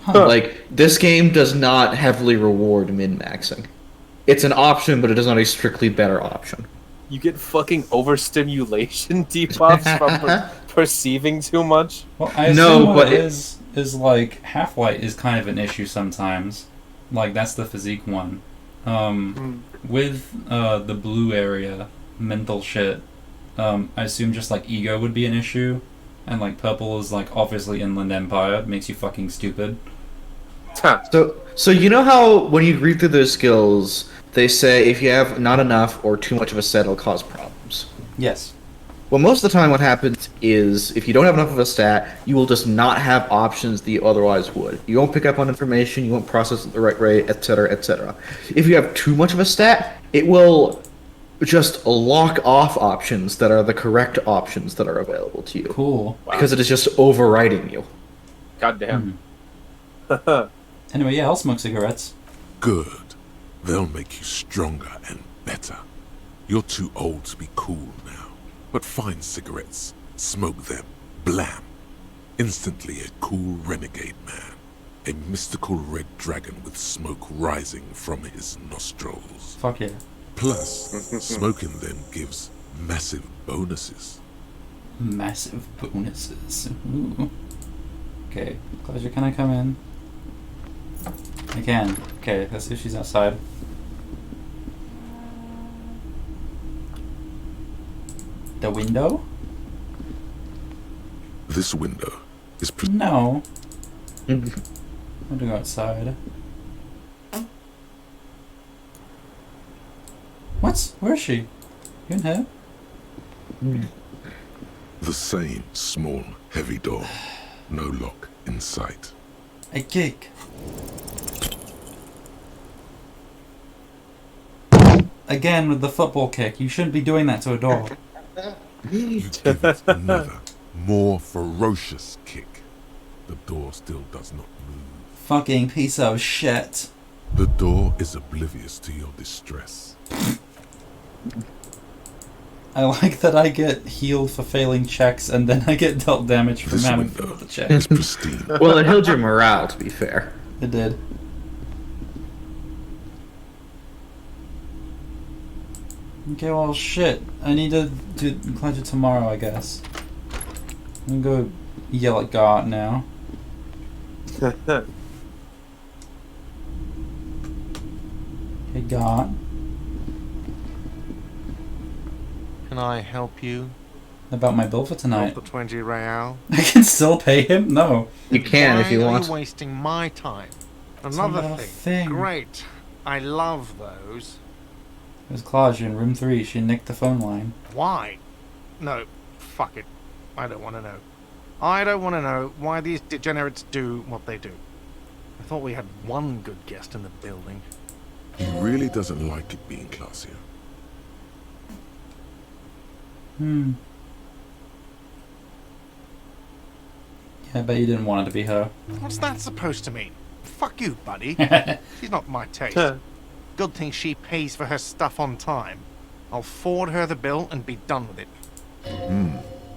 Huh. Like, this game does not heavily reward min-maxing. It's an option, but it is not a strictly better option. You get fucking overstimulation debuffs from perceiving too much. Well, I assume what it is like half-light is kind of an issue sometimes. Like, that's the physique one. With the blue area, mental shit, I assume just like ego would be an issue. And like purple is like obviously Inland Empire, makes you fucking stupid. So you know how when you read through those skills, they say if you have not enough or too much of a set, it'll cause problems. Yes. Well, most of the time what happens is if you don't have enough of a stat, you will just not have options that you otherwise would. You won't pick up on information, you won't process at the right rate, etc., etc. If you have too much of a stat, it will just lock off options that are the correct options that are available to you. Cool. Because it is just overriding you. Goddamn. Anyway, yeah, I'll smoke cigarettes. Good. They'll make you stronger and better. You're too old to be cool now. But find cigarettes, smoke them, blam. Instantly a cool renegade man. A mystical red dragon with smoke rising from his nostrils. Fuck yeah. Plus, smoking them gives massive bonuses. Massive bonuses. Ooh. Okay, Closure, can I come in? I can. Okay, let's see if she's outside. The window? This window is No. I want to go outside. What? Where is she? You in here? the same small, heavy door. No lock in sight. A kick. Again with the football kick. You shouldn't be doing that to a door. You give it another, more ferocious kick. The door still does not move. Fucking piece of shit. The door is oblivious to your distress. I like that I get healed for failing checks and then I get dealt damage from This having window failed the is check. pristine. Well, it healed your morale, to be fair. It did. Okay, well, shit. I need to do cleanse it tomorrow, I guess. I'm gonna go yell at God now. Hey, God. Can I help you? About my bill for tonight. For 20 real. I can still pay him? No. You can if you Why are want. you wasting my time? It's Another not a thing. thing. Great. I love those. It was Claudia in room 3. She nicked the phone line. Why? No, fuck it. I don't want to know. I don't want to know why these degenerates do what they do. I thought we had one good guest in the building. He really doesn't like it being classier. Yeah, I bet you didn't want it to be her. What's that supposed to mean? Fuck you, buddy. She's not my taste. Good thing she pays for her stuff on time. I'll forward her the bill and be done with it.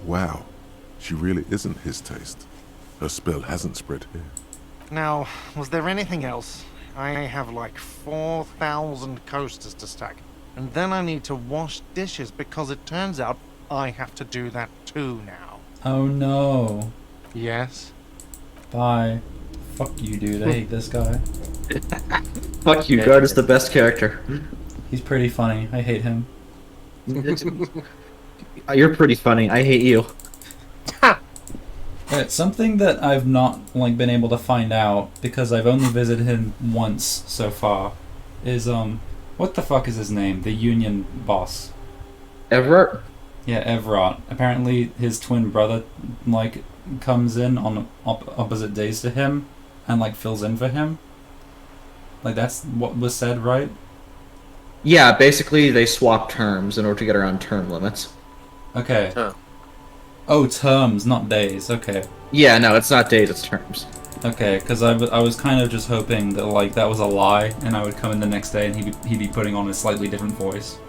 Wow. She really isn't his taste. Her spell hasn't spread here. Now, was there anything else? I have like 4,000 coasters to stack. And then I need to wash dishes because it turns out I have to do that too now. Oh no. Yes? Bye. Fuck you, dude. I hate this guy. Fuck you, Guard is the best character. He's pretty funny. I hate him. You're pretty funny. I hate you. Something that I've not been able to find out because I've only visited him once so far is what the fuck is his name? The Union boss. Everett? Yeah, Everett. Apparently his twin brother comes in on opposite days to him and fills in for him. That's what was said, right? Yeah, basically they swap terms in order to get around term limits. Okay. Oh, terms, not days. Okay. Yeah, no, it's not days, it's terms. Okay, because I was kind of just hoping that that was a lie, and I would come in the next day and he'd be putting on a slightly different voice.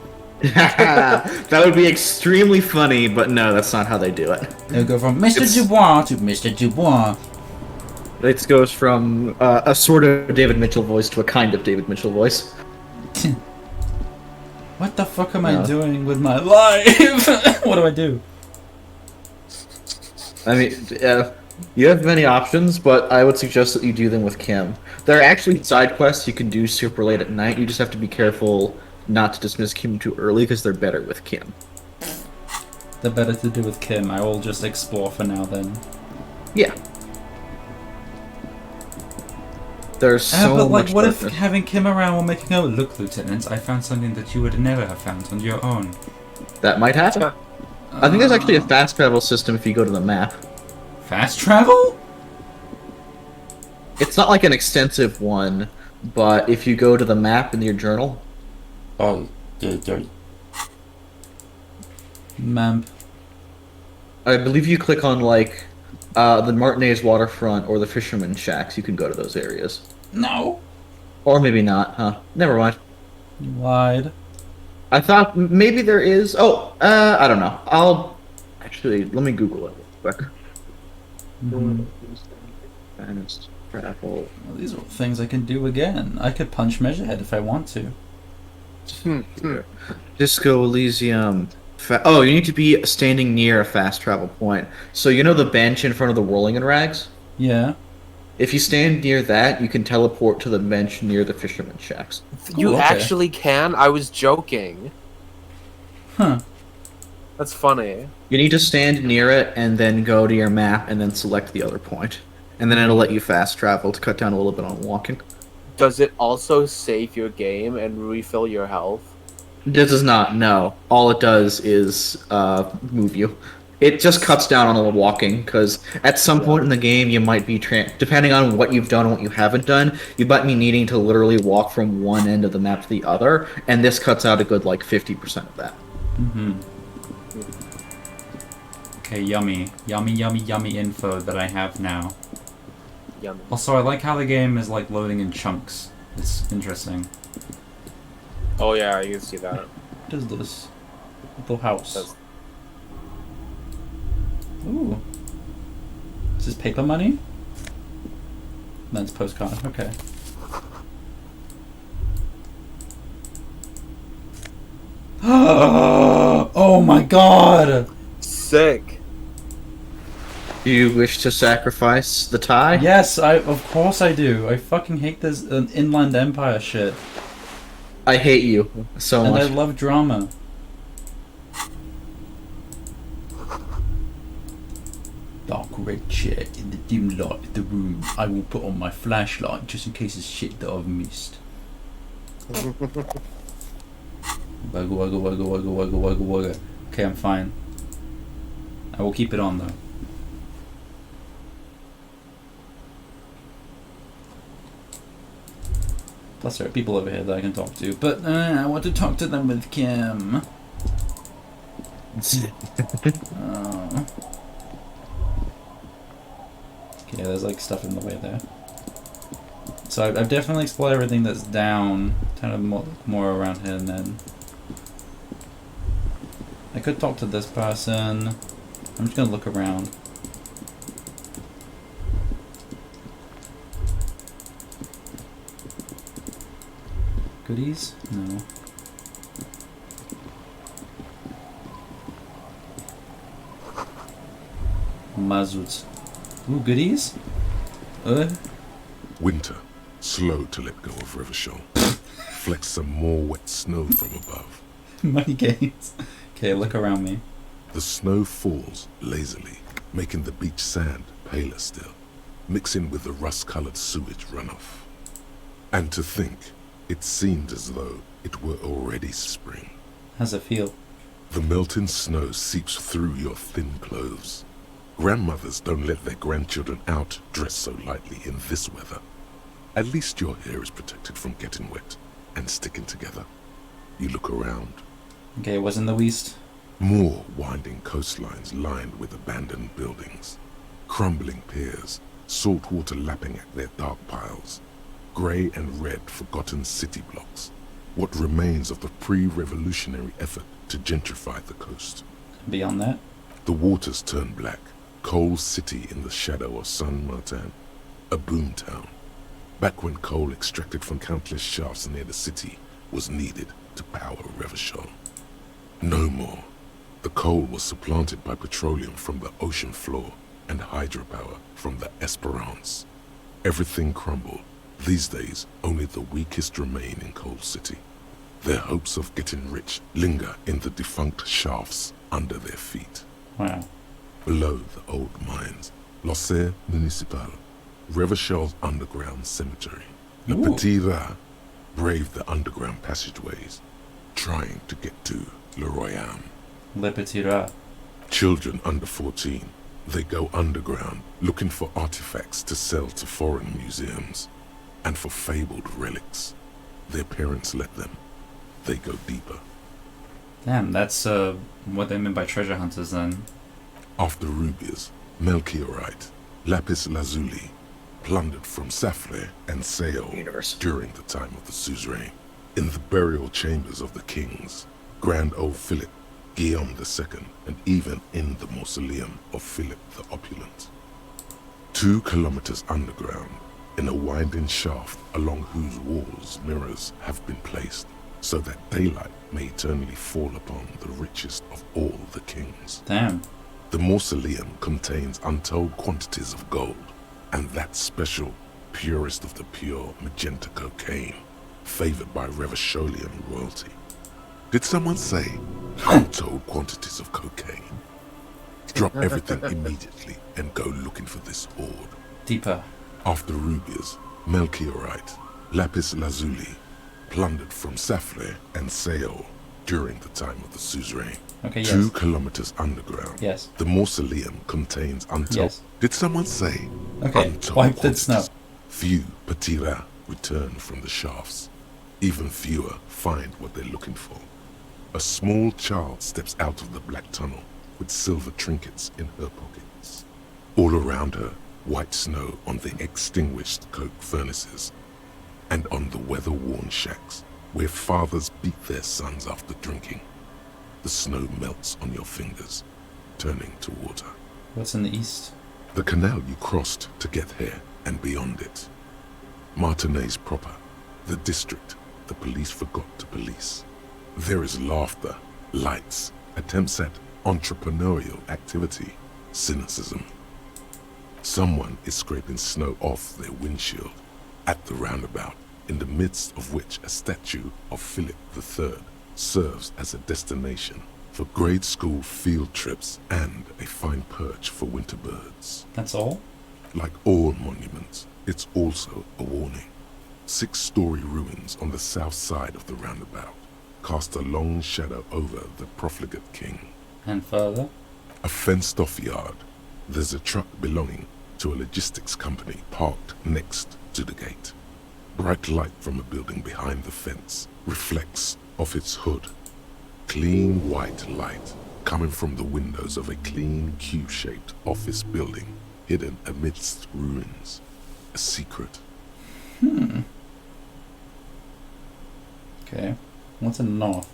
That would be extremely funny, but no, that's not how they do it. They'll go from Mr. Dubois to Mr. Dubois. It goes from a sort of David Mitchell voice to a kind of David Mitchell voice. What the fuck am I doing with my life? What do I do? I mean, you have many options, but I would suggest that you do them with Kim. There are actually side quests you can do super late at night. You just have to be careful not to dismiss Kim too early, because they're better with Kim. They're better to do with Kim. I will just explore for now then. Yeah. There's so much what purpose. if having Kim around will make you go, look, Lieutenant, I found something that you would never have found on your own. That might happen. I think there's actually a fast travel system if you go to the map. Fast travel? It's not like an extensive one, but if you go to the map in your journal... Oh, Map. I believe you click on, the Martinez waterfront or the Fisherman Shacks, you can go to those areas. No. Or maybe not, huh? Never mind. You lied. I thought maybe there is... Oh, I don't know. Actually, let me Google it real quick. Fast travel. Well, these are all things I can do again. I could punch Measurehead if I want to. Disco Elysium. You need to be standing near a fast travel point. So you know the bench in front of the Rolling and Rags? Yeah. If you stand near that, you can teleport to the bench near the Fisherman Shacks. You actually can? I was joking. Huh. That's funny. You need to stand near it and then go to your map and then select the other point. And then it'll let you fast travel to cut down a little bit on walking. Does it also save your game and refill your health? This does not, no. All it does is move you. It just cuts down on the walking, because at some point in the game you might be, depending on what you've done and what you haven't done, you might be needing to literally walk from one end of the map to the other, and this cuts out a good 50% of that. Okay, yummy. Yummy info that I have now. Yummy. Also, I like how the game is loading in chunks. It's interesting. Oh yeah, you can see that. What is this? Little house. Ooh. Is this paper money? That's postcard, okay. Oh my god! Sick. Do you wish to sacrifice the tie? Yes, of course I do. I fucking hate this Inland Empire shit. I hate you so much. And I love drama. red chair in the dim light of the room. I will put on my flashlight just in case it's shit that I've missed. Waggle, waggle, waggle, waggle, waggle, waggle, waggle. Okay, I'm fine. I will keep it on though. Plus there are people over here that I can talk to, but I want to talk to them with Kim. Oh. Okay, there's like stuff in the way there. So I've definitely explored everything that's down, kind of more around here, and then I could talk to this person. I'm just gonna look around. Goodies? No. Mazut. Ooh, goodies? Winter, slow to let go of Revachol. Flex some more wet snow from above. Money gains. Okay, look around me. The snow falls lazily, making the beach sand paler still, mixing with the rust-colored sewage runoff. And to think, it seemed as though it were already spring. How's it feel? The melting snow seeps through your thin clothes. Grandmothers don't let their grandchildren out dressed so lightly in this weather. At least your hair is protected from getting wet and sticking together. You look around. Okay, what's in the west? More winding coastlines lined with abandoned buildings. Crumbling piers, salt water lapping at their dark piles. Grey and red forgotten city blocks. What remains of the pre-revolutionary effort to gentrify the coast. Beyond that? The waters turn black. Coal City in the shadow of San Martin. A boom town. Back when coal extracted from countless shafts near the city was needed to power Revachol. No more. The coal was supplanted by petroleum from the ocean floor and hydropower from the Esperance. Everything crumbled. These days, only the weakest remain in Coal City. Their hopes of getting rich linger in the defunct shafts under their feet. Wow. Below the old mines, L'Océan Municipal, Revachol's underground cemetery. Le Petit Rat braved the underground passageways, trying to get to Le Royaume. Le Petit Rat. Children under 14, they go underground looking for artifacts to sell to foreign museums, and for fabled relics. Their parents let them. They go deeper. Damn, that's what they meant by treasure hunters then. After rubies, Melchiorite, lapis lazuli, plundered from Safle and Sale during the time of the suzerain. In the burial chambers of the kings, Grand Old Philip, Guillaume II, and even in the mausoleum of Philip the Opulent. 2 kilometers underground, in a winding shaft along whose walls mirrors have been placed, so that daylight may eternally fall upon the richest of all the kings. Damn. The mausoleum contains untold quantities of gold, and that special, purest of the pure magenta cocaine, favored by Revacholian royalty. Did someone say untold quantities of cocaine? Drop everything immediately and go looking for this hoard. Deeper. After rubies, Melchiorite, lapis lazuli, plundered from Safle and Sale during the time of the suzerain. Okay, 2 kilometers underground. Yes. The mausoleum contains untold... Yes. Did someone say okay, untold wipe that quantities? snow. Few Petit Rat return from the shafts. Even fewer find what they're looking for. A small child steps out of the black tunnel with silver trinkets in her pockets. All around her, white snow on the extinguished coke furnaces and on the weather-worn shacks where fathers beat their sons after drinking. The snow melts on your fingers, turning to water. What's in the east? The canal you crossed to get here and beyond it. Martinez proper, the district the police forgot to police. There is laughter, lights, attempts at entrepreneurial activity, cynicism. Someone is scraping snow off their windshield at the roundabout, in the midst of which a statue of Philip III serves as a destination for grade school field trips and a fine perch for winter birds. That's all? Like all monuments, it's also a warning. 6-story ruins on the south side of the roundabout cast a long shadow over the profligate king. And further? A fenced-off yard. There's a truck belonging to a logistics company parked next to the gate. Bright light from a building behind the fence reflects off its hood. Clean white light coming from the windows of a clean cube-shaped office building hidden amidst ruins. A secret. Okay. What's in the north?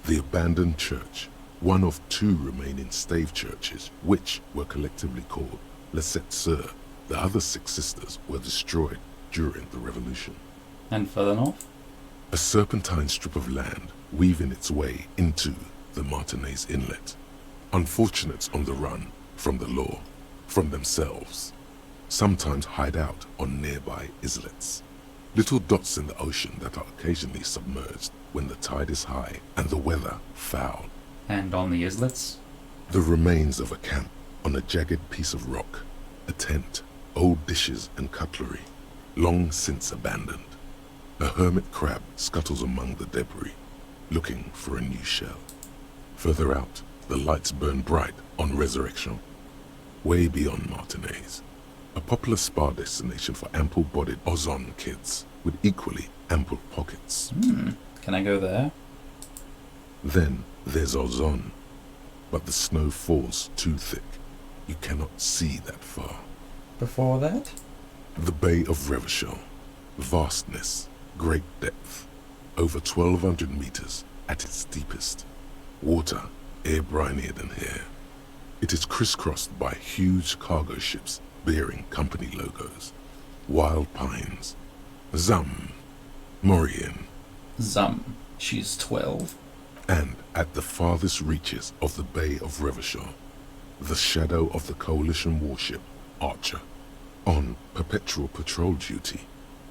The abandoned church, one of 2 remaining stave churches, which were collectively called Les Sept Sœurs. The other 6 sisters were destroyed during the Revolution. And further north? A serpentine strip of land weaving its way into the Martinez Inlet. Unfortunates on the run from the law, from themselves, sometimes hide out on nearby islets. Little dots in the ocean that are occasionally submerged when the tide is high and the weather foul. And on the islets? The remains of a camp on a jagged piece of rock, a tent, old dishes and cutlery, long since abandoned. A hermit crab scuttles among the debris, looking for a new shell. Further out, the lights burn bright on Resurrection. Way beyond Martinez, a popular spa destination for ample-bodied Ozon kids with equally ample pockets. Can I go there? Then there's Ozon, but the snow falls too thick. You cannot see that far. Before that? The Bay of Revachol. Vastness, great depth, over 1,200 meters at its deepest. Water, air brinier than here. It is crisscrossed by huge cargo ships bearing company logos. Wild pines. Zam. Morian. Zum. She's 12. And at the farthest reaches of the Bay of Revachol, the shadow of the Coalition warship, Archer, on perpetual patrol duty,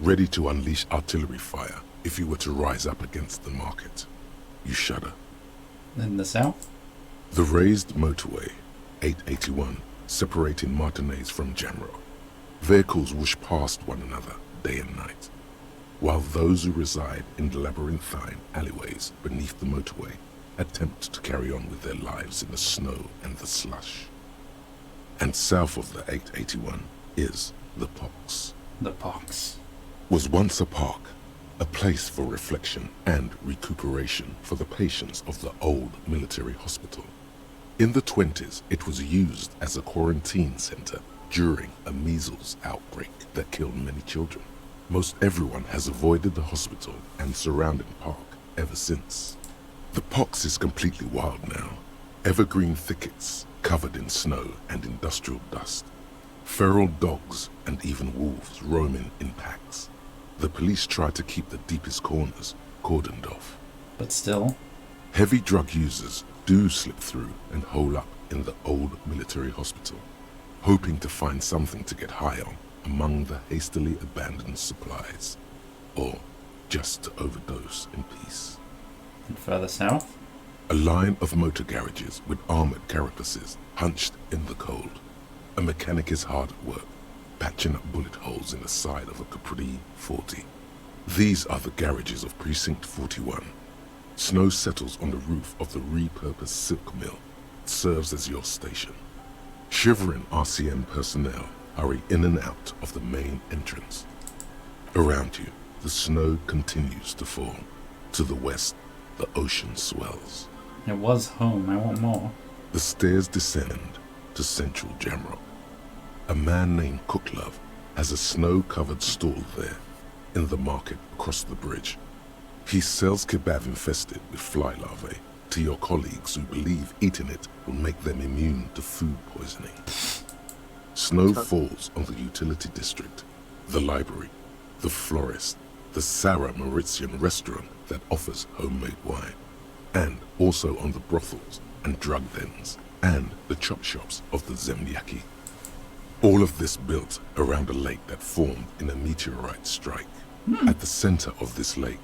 ready to unleash artillery fire if you were to rise up against the market. You shudder. In the south? The raised motorway, 881, separating Martinez from Jamrock. Vehicles whoosh past one another day and night, while those who reside in the labyrinthine alleyways beneath the motorway attempt to carry on with their lives in the snow and the slush. And south of the 881 is the Pox. The Pox. Was once a park, a place for reflection and recuperation for the patients of the old military hospital. In the 20s, it was used as a quarantine center during a measles outbreak that killed many children. Most everyone has avoided the hospital and surrounding park ever since. The Pox is completely wild now. Evergreen thickets covered in snow and industrial dust. Feral dogs and even wolves roaming in packs. The police try to keep the deepest corners cordoned off. But still, heavy drug users do slip through and hole up in the old military hospital, hoping to find something to get high on among the hastily abandoned supplies, or just to overdose in peace. And further south? A line of motor garages with armored carapaces hunched in the cold. A mechanic is hard at work, patching up bullet holes in the side of a Capri 40. These are the garages of Precinct 41. Snow settles on the roof of the repurposed silk mill. It serves as your station. Shivering RCM personnel hurry in and out of the main entrance. Around you, the snow continues to fall. To the west, the ocean swells. It was home. I want more. The stairs descend to central Jamrock. A man named Cooklove has a snow-covered stall there in the market across the bridge. He sells kebab infested with fly larvae to your colleagues who believe eating it will make them immune to food poisoning. Snow falls on the utility district, the library, the florist, the Sarah Mauritian restaurant that offers homemade wine, and also on the brothels and drug dens and the chop shops of the Zemniaki. All of this built around a lake that formed in a meteorite strike. At the center of this lake,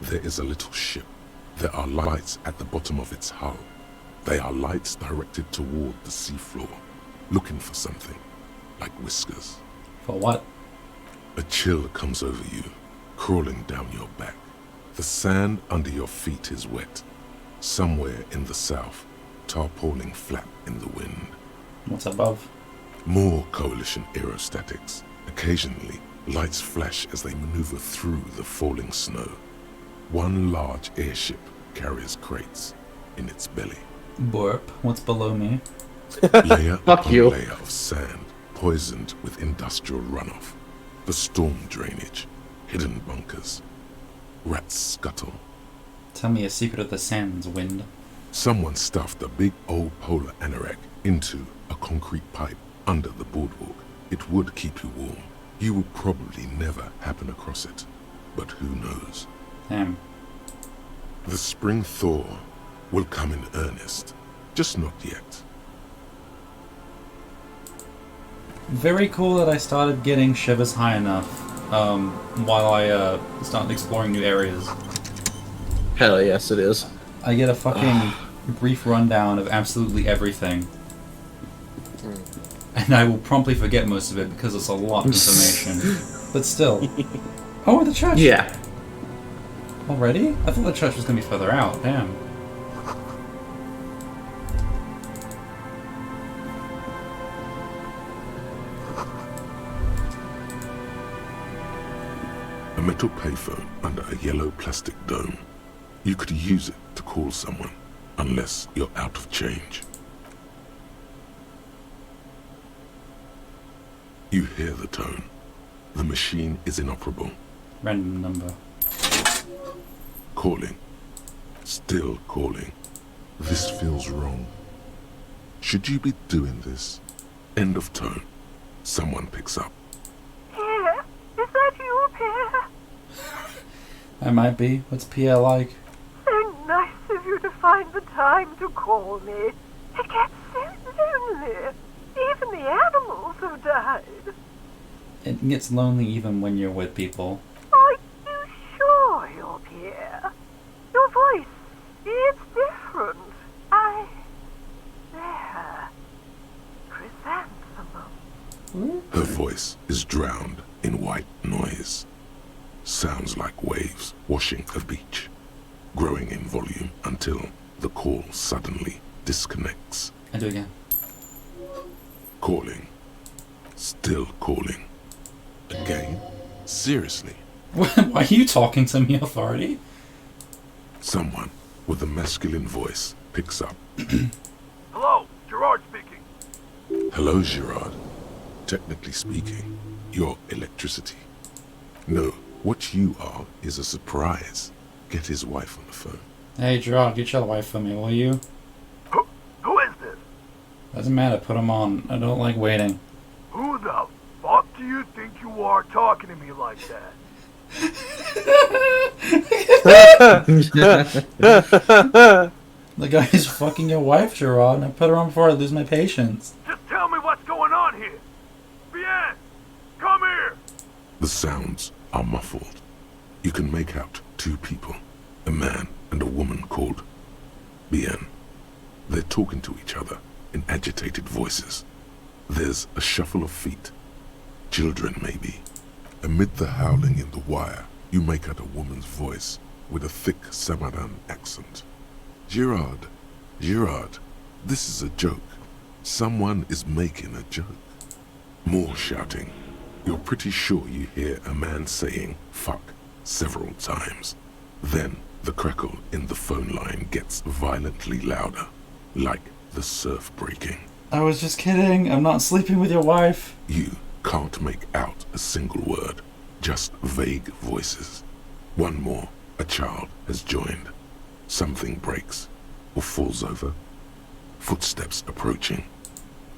there is a little ship. There are lights at the bottom of its hull. They are lights directed toward the seafloor, looking for something, like whiskers. For what? A chill comes over you, crawling down your back. The sand under your feet is wet. Somewhere in the south, tarpaulin flap in the wind. What's above? More Coalition aerostatics. Occasionally, lights flash as they maneuver through the falling snow. One large airship carries crates in its belly. Borp. What's below me? Layer Fuck upon you. layer of sand, poisoned with industrial runoff. The storm drainage, hidden bunkers. Rats scuttle. Tell me a secret of the sands, wind. Someone stuffed a big old polar anorak into a concrete pipe under the boardwalk. It would keep you warm. You would probably never happen across it. But who knows? Damn. The spring thaw will come in earnest. Just not yet. Very cool that I started getting shivers high enough while I started exploring new areas. Hell yes, it is. I get a fucking brief rundown of absolutely everything. And I will promptly forget most of it because it's a lot of information. But still. Oh, the church! Yeah. Already? I thought the church was going to be further out. Damn. A metal payphone under a yellow plastic dome. You could use it to call someone, unless you're out of change. You hear the tone. The machine is inoperable. Random number. Calling. Still calling. This feels wrong. Should you be doing this? End of tone. Someone picks up. Pierre, is that you, Pierre? I might be. What's Pierre like? So nice of you to find the time to call me. It gets so lonely. Even the animals have died. It gets lonely even when you're with people. Are you sure you're Pierre? Your voice, it's different. There. Chrysanthemum. Her voice is drowned in white noise. Sounds like waves washing a beach, growing in volume until the call suddenly disconnects. I do it again. Calling. Still calling. Again? Seriously? Why are you talking to me, Authority? Someone with a masculine voice picks up. Hello, Gerard speaking. Hello, Gerard. Technically speaking, you're electricity. No, what you are is a surprise. Get his wife on the phone. Hey, Gerard, get your wife for me, will you? Who is this? Doesn't matter, put him on. I don't like waiting. Who the fuck do you think you are talking to me like that? The guy's fucking your wife, Gerard, and I put her on before I lose my patience. Just tell me what's going on here. Bien, come here. The sounds are muffled. You can make out two people, a man and a woman called Bien. They're talking to each other in agitated voices. There's a shuffle of feet. Children, maybe. Amid the howling in the wire, you make out a woman's voice with a thick Samaran accent. Gerard, this is a joke. Someone is making a joke. More shouting. You're pretty sure you hear a man saying fuck several times. Then the crackle in the phone line gets violently louder, like the surf breaking. I was just kidding. I'm not sleeping with your wife. You can't make out a single word, just vague voices. One more, a child has joined. Something breaks or falls over. Footsteps approaching.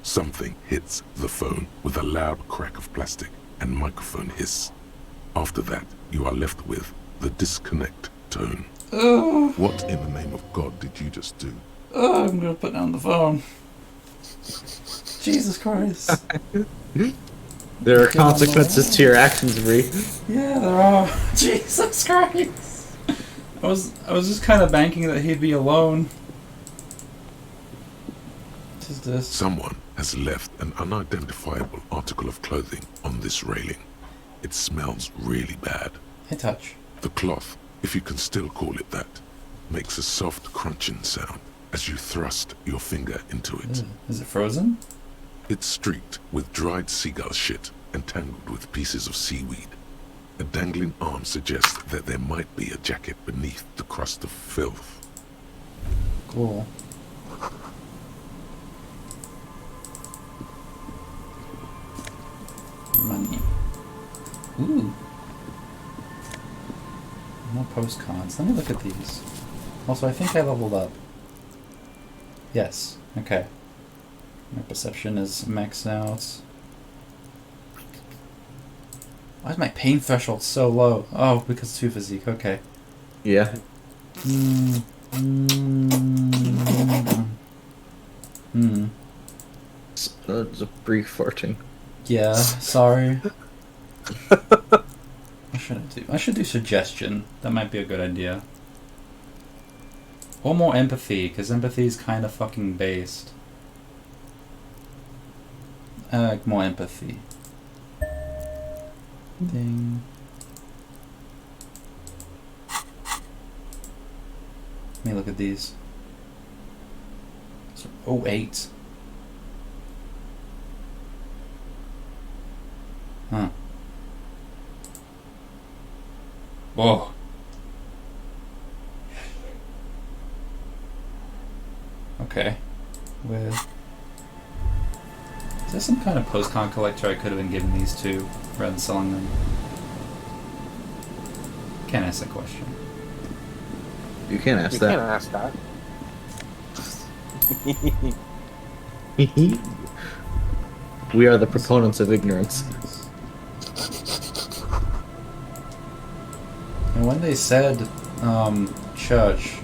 Something hits the phone with a loud crack of plastic and microphone hiss. After that, you are left with the disconnect tone. What in the name of God did you just do? I'm gonna put down the phone. Jesus Christ. There are consequences to your actions, Bree. Yeah, there are. Jesus Christ. I was just kind of banking that he'd be alone. What is this? Someone has left an unidentifiable article of clothing on this railing. It smells really bad. Hey, touch. The cloth, if you can still call it that, makes a soft crunching sound as you thrust your finger into it. Is it frozen? It's streaked with dried seagull shit and tangled with pieces of seaweed. A dangling arm suggests that there might be a jacket beneath the crust of filth. Cool. Money. Ooh. More postcards. Let me look at these. Also, I think I leveled up. Yes. Okay. My perception is maxed out. Why is my pain threshold so low? Oh, because 2 physique. Okay. Yeah. It's a brief farting. Yeah, sorry. What should I do? I should do suggestion. That might be a good idea. Or more empathy, because empathy is kind of fucking based. I like more empathy. Ding. Let me look at these. So, 08. Huh. Whoa. Okay. With... Is there some kind of postcard collector I could have been giving these to rather than selling them? Can't ask that question. You can't ask You that. can't ask that. We are the proponents of ignorance. And when they said, church,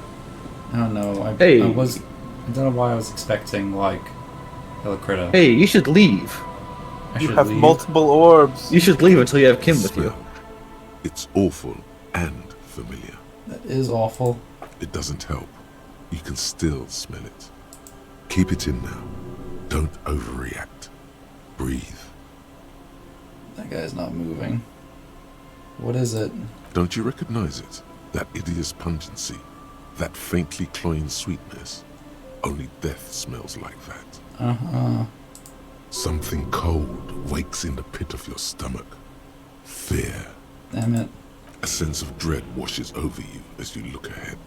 I don't know, I don't know why I was expecting, like, Hello Critter. Hey, you should leave. You have multiple orbs. You should leave until you have Kim with you. It's awful and familiar. That is awful. It doesn't help. You can still smell it. Keep it in now. Don't overreact. Breathe. That guy's not moving. What is it? Don't you recognize it? That hideous pungency. That faintly cloying sweetness. Only death smells like that. Uh-huh. Something cold wakes in the pit of your stomach. Fear. Damn it. A sense of dread washes over you as you look ahead.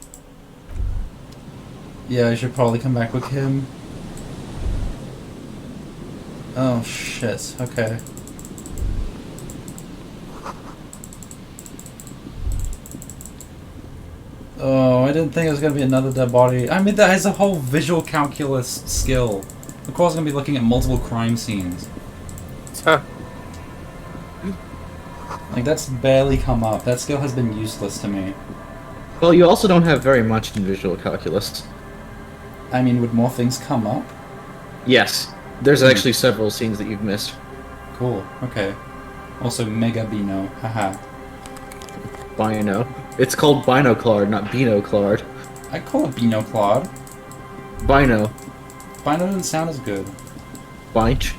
Yeah, I should probably come back with him. Oh, shit. Okay. Oh, I didn't think it was going to be another dead body. I mean, that is a whole visual calculus skill. Of course, I'm going to be looking at multiple crime scenes. Like, that's barely come up. That skill has been useless to me. Well, you also don't have very much in visual calculus. I mean, would more things come up? Yes. There's actually several scenes that you've missed. Cool. Okay. Also, Mega Bino. Haha. Bino. It's called Binoclard, not Binoclard. I call it Binoclard. Bino. Bino doesn't sound as good. Binch.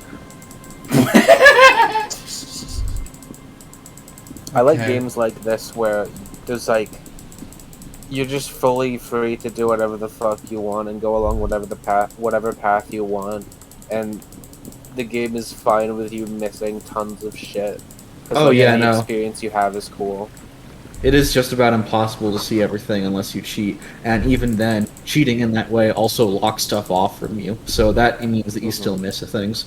I like Okay. games like this where there's like you're just fully free to do whatever the fuck you want and go along whatever path you want, and the game is fine with you missing tons of shit. Oh, yeah, any no. experience you have is cool. It is just about impossible to see everything unless you cheat, and even then, cheating in that way also locks stuff off from you, so that means that you still miss things.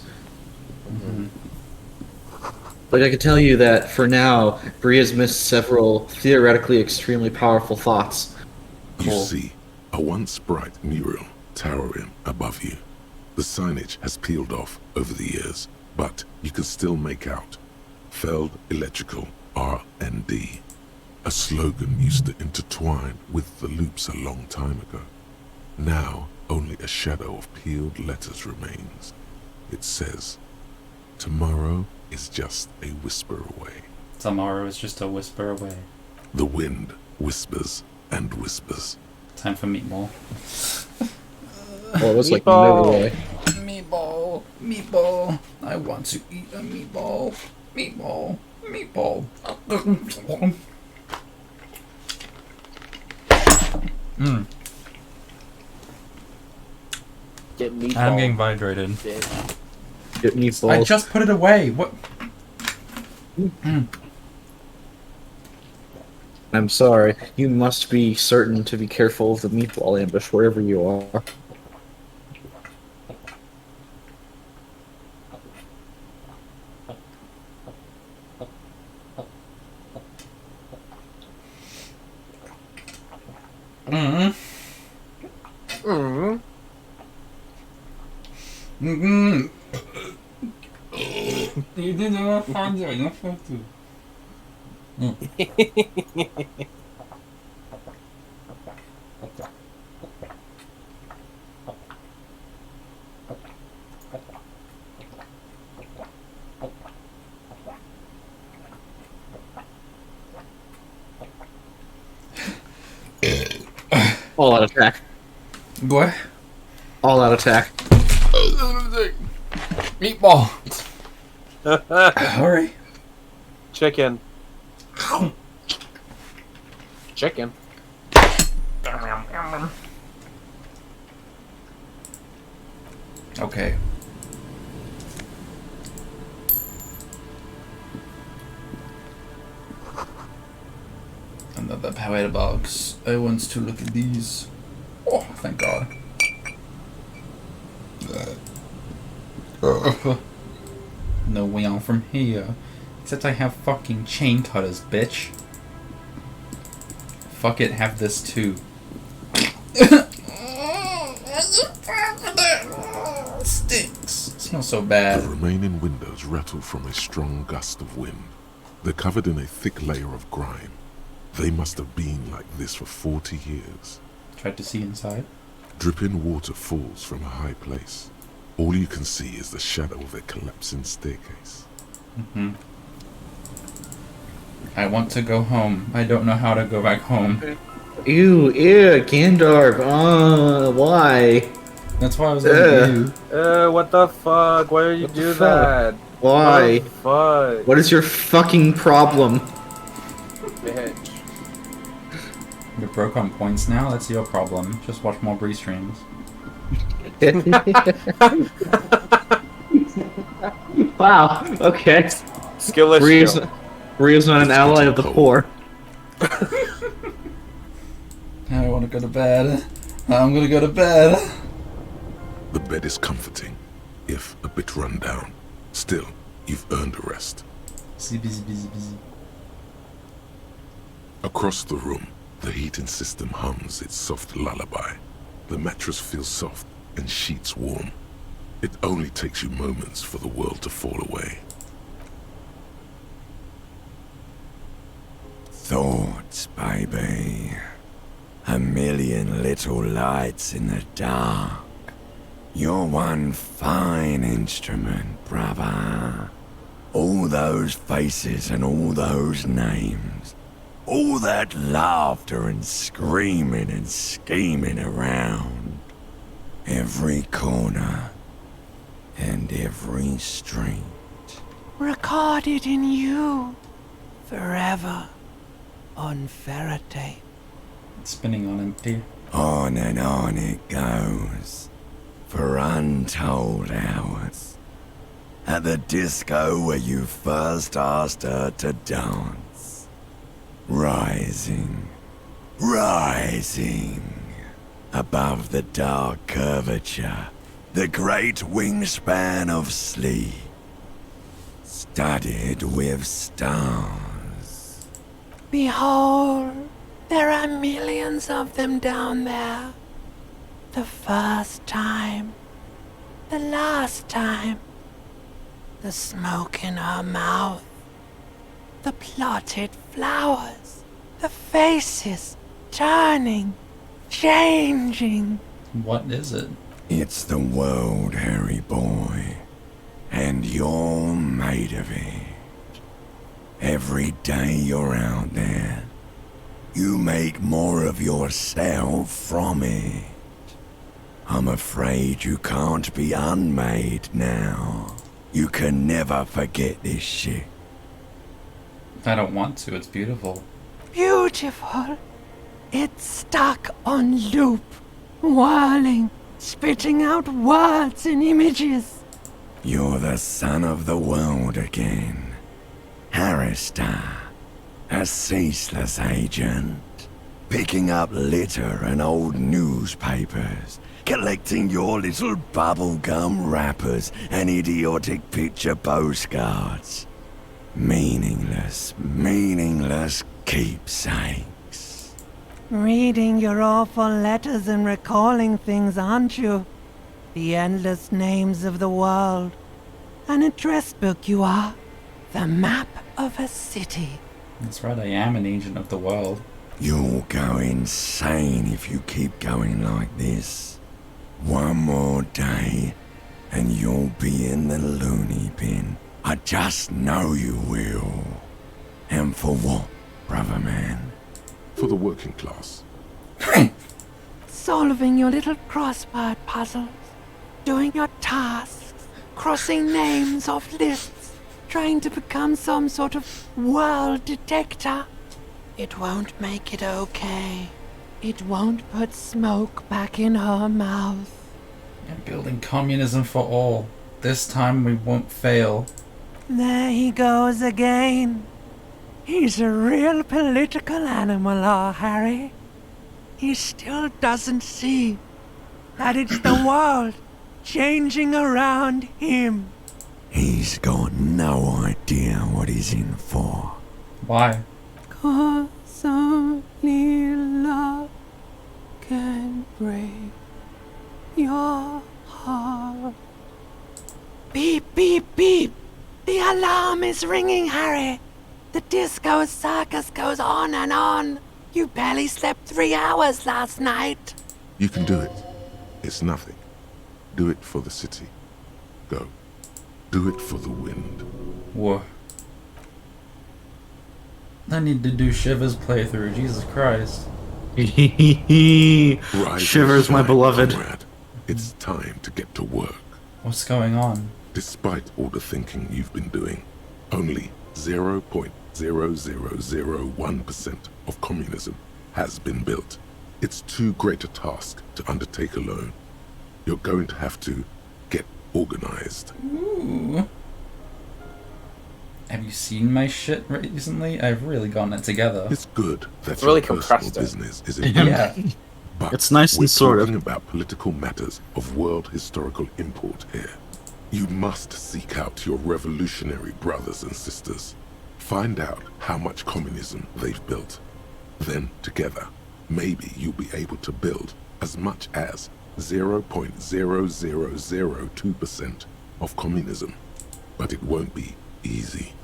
Like, I can tell you that, for now, Bree has missed several theoretically extremely powerful thoughts. You see a once bright mural towering above you. The signage has peeled off over the years, but you can still make out Feld Electrical R&D. A slogan used to intertwine with the loops a long time ago. Now, only a shadow of peeled letters remains. It says, "Tomorrow is just a whisper away." Tomorrow is just a whisper away. The wind whispers and whispers. Time for meatball. Well, it looks like no way. meatball, meatball. I want to eat a meatball, meatball, meatball. Mm. Get meatball. I'm getting hydrated. Bitch. Get meatballs. I just put it away. What? Mm. I'm sorry. You must be certain to be careful of the meatball ambush wherever you are. Mm. Mm. Mm. You did not find it. You have to. All out attack. What? All out attack. Meatball. Hurry. Chicken. Chicken. Okay. Another power box. I want to look at these. Oh, thank God. No way on from here. Except I have fucking chain cutters, bitch. Fuck it, have this too. Stinks. It smells so The bad. remaining windows rattle from a strong gust of wind. They're covered in a thick layer of grime. They must have been like this for 40 years. Tried to see inside. Dripping water falls from a high place. All you can see is the shadow of a collapsing staircase. Mm-hmm. I want to go home. I don't know how to go back home. Ew, Gandalf. Why? That's why I was looking at you. What the fuck? Why did you do that? Why? What the fuck? What is your fucking problem? Bitch. You're broke on points now? That's your problem. Just watch more Bree streams. Wow, okay. Skillist. Rio's not an ally of the poor. I want to go to bed. I'm gonna go to bed. The bed is comforting, if a bit run down. Still, you've earned a rest. Busy, busy, busy, busy. Across the room, the heating system hums its soft lullaby. The mattress feels soft and sheets warm. It only takes you moments for the world to fall away. Thoughts, baby. A million little lights in the dark. You're one fine instrument, brother. All those faces and all those names. All that laughter and screaming and scheming around. Every corner and every street. Recorded in you. Forever. On Faraday. It's spinning on empty. On and on it goes. For untold hours. At the disco where you first asked her to dance. Rising. Rising. Above the dark curvature. The great wingspan of sleep. Studded with stars. Behold, there are millions of them down there. The first time. The last time. The smoke in her mouth. The plotted flowers. The faces turning, changing. What is it? It's the world, Harry boy. And you're made of it. Every day you're out there, you make more of yourself from it. I'm afraid you can't be unmade now. You can never forget this shit. I don't want to, it's beautiful. Beautiful. It's stuck on loop, whirling, spitting out words and images. You're the son of the world again. Harrister, a ceaseless agent. Picking up litter and old newspapers. Collecting your little bubblegum wrappers and idiotic picture postcards. Meaningless keepsakes. Reading your awful letters and recalling things, aren't you? The endless names of the world. An address book you are. The map of a city. That's right, I am an agent of the world. You'll go insane if you keep going like this. One more day, and you'll be in the loony bin. I just know you will. And for what, brother man? For the working class. Solving your little crossword puzzles. Doing your tasks. Crossing names off lists. Trying to become some sort of world detector. It won't make it okay. It won't put smoke back in her mouth. I'm building communism for all. This time we won't fail. There he goes again. He's a real political animal, our Harry. He still doesn't see that it's the world changing around him. He's got no idea what he's in for. Why? 'Cause only love can break your heart. Beep, beep, beep. The alarm is ringing, Harry. The disco circus goes on and on. You barely slept 3 hours last night. You can do it. It's nothing. Do it for the city. Go. Do it for the wind. Whoa. I need to do Shiva's playthrough, Jesus Christ. Rise Shivers, my and shine, beloved. comrade. It's time to get to work. What's going on? Despite all the thinking you've been doing, only 0.0001% of communism has been built. It's too great a task to undertake alone. You're going to have to get organized. Ooh. Have you seen my shit recently? I've really gotten it together. It's good that Really your personal compressed it. business is Yeah. But It's nice we're and sort of. talking about political matters of world historical import here. You must seek out your revolutionary brothers and sisters. Find out how much communism they've built. Then, together, maybe you'll be able to build as much as 0.0002% of communism. But it won't be easy.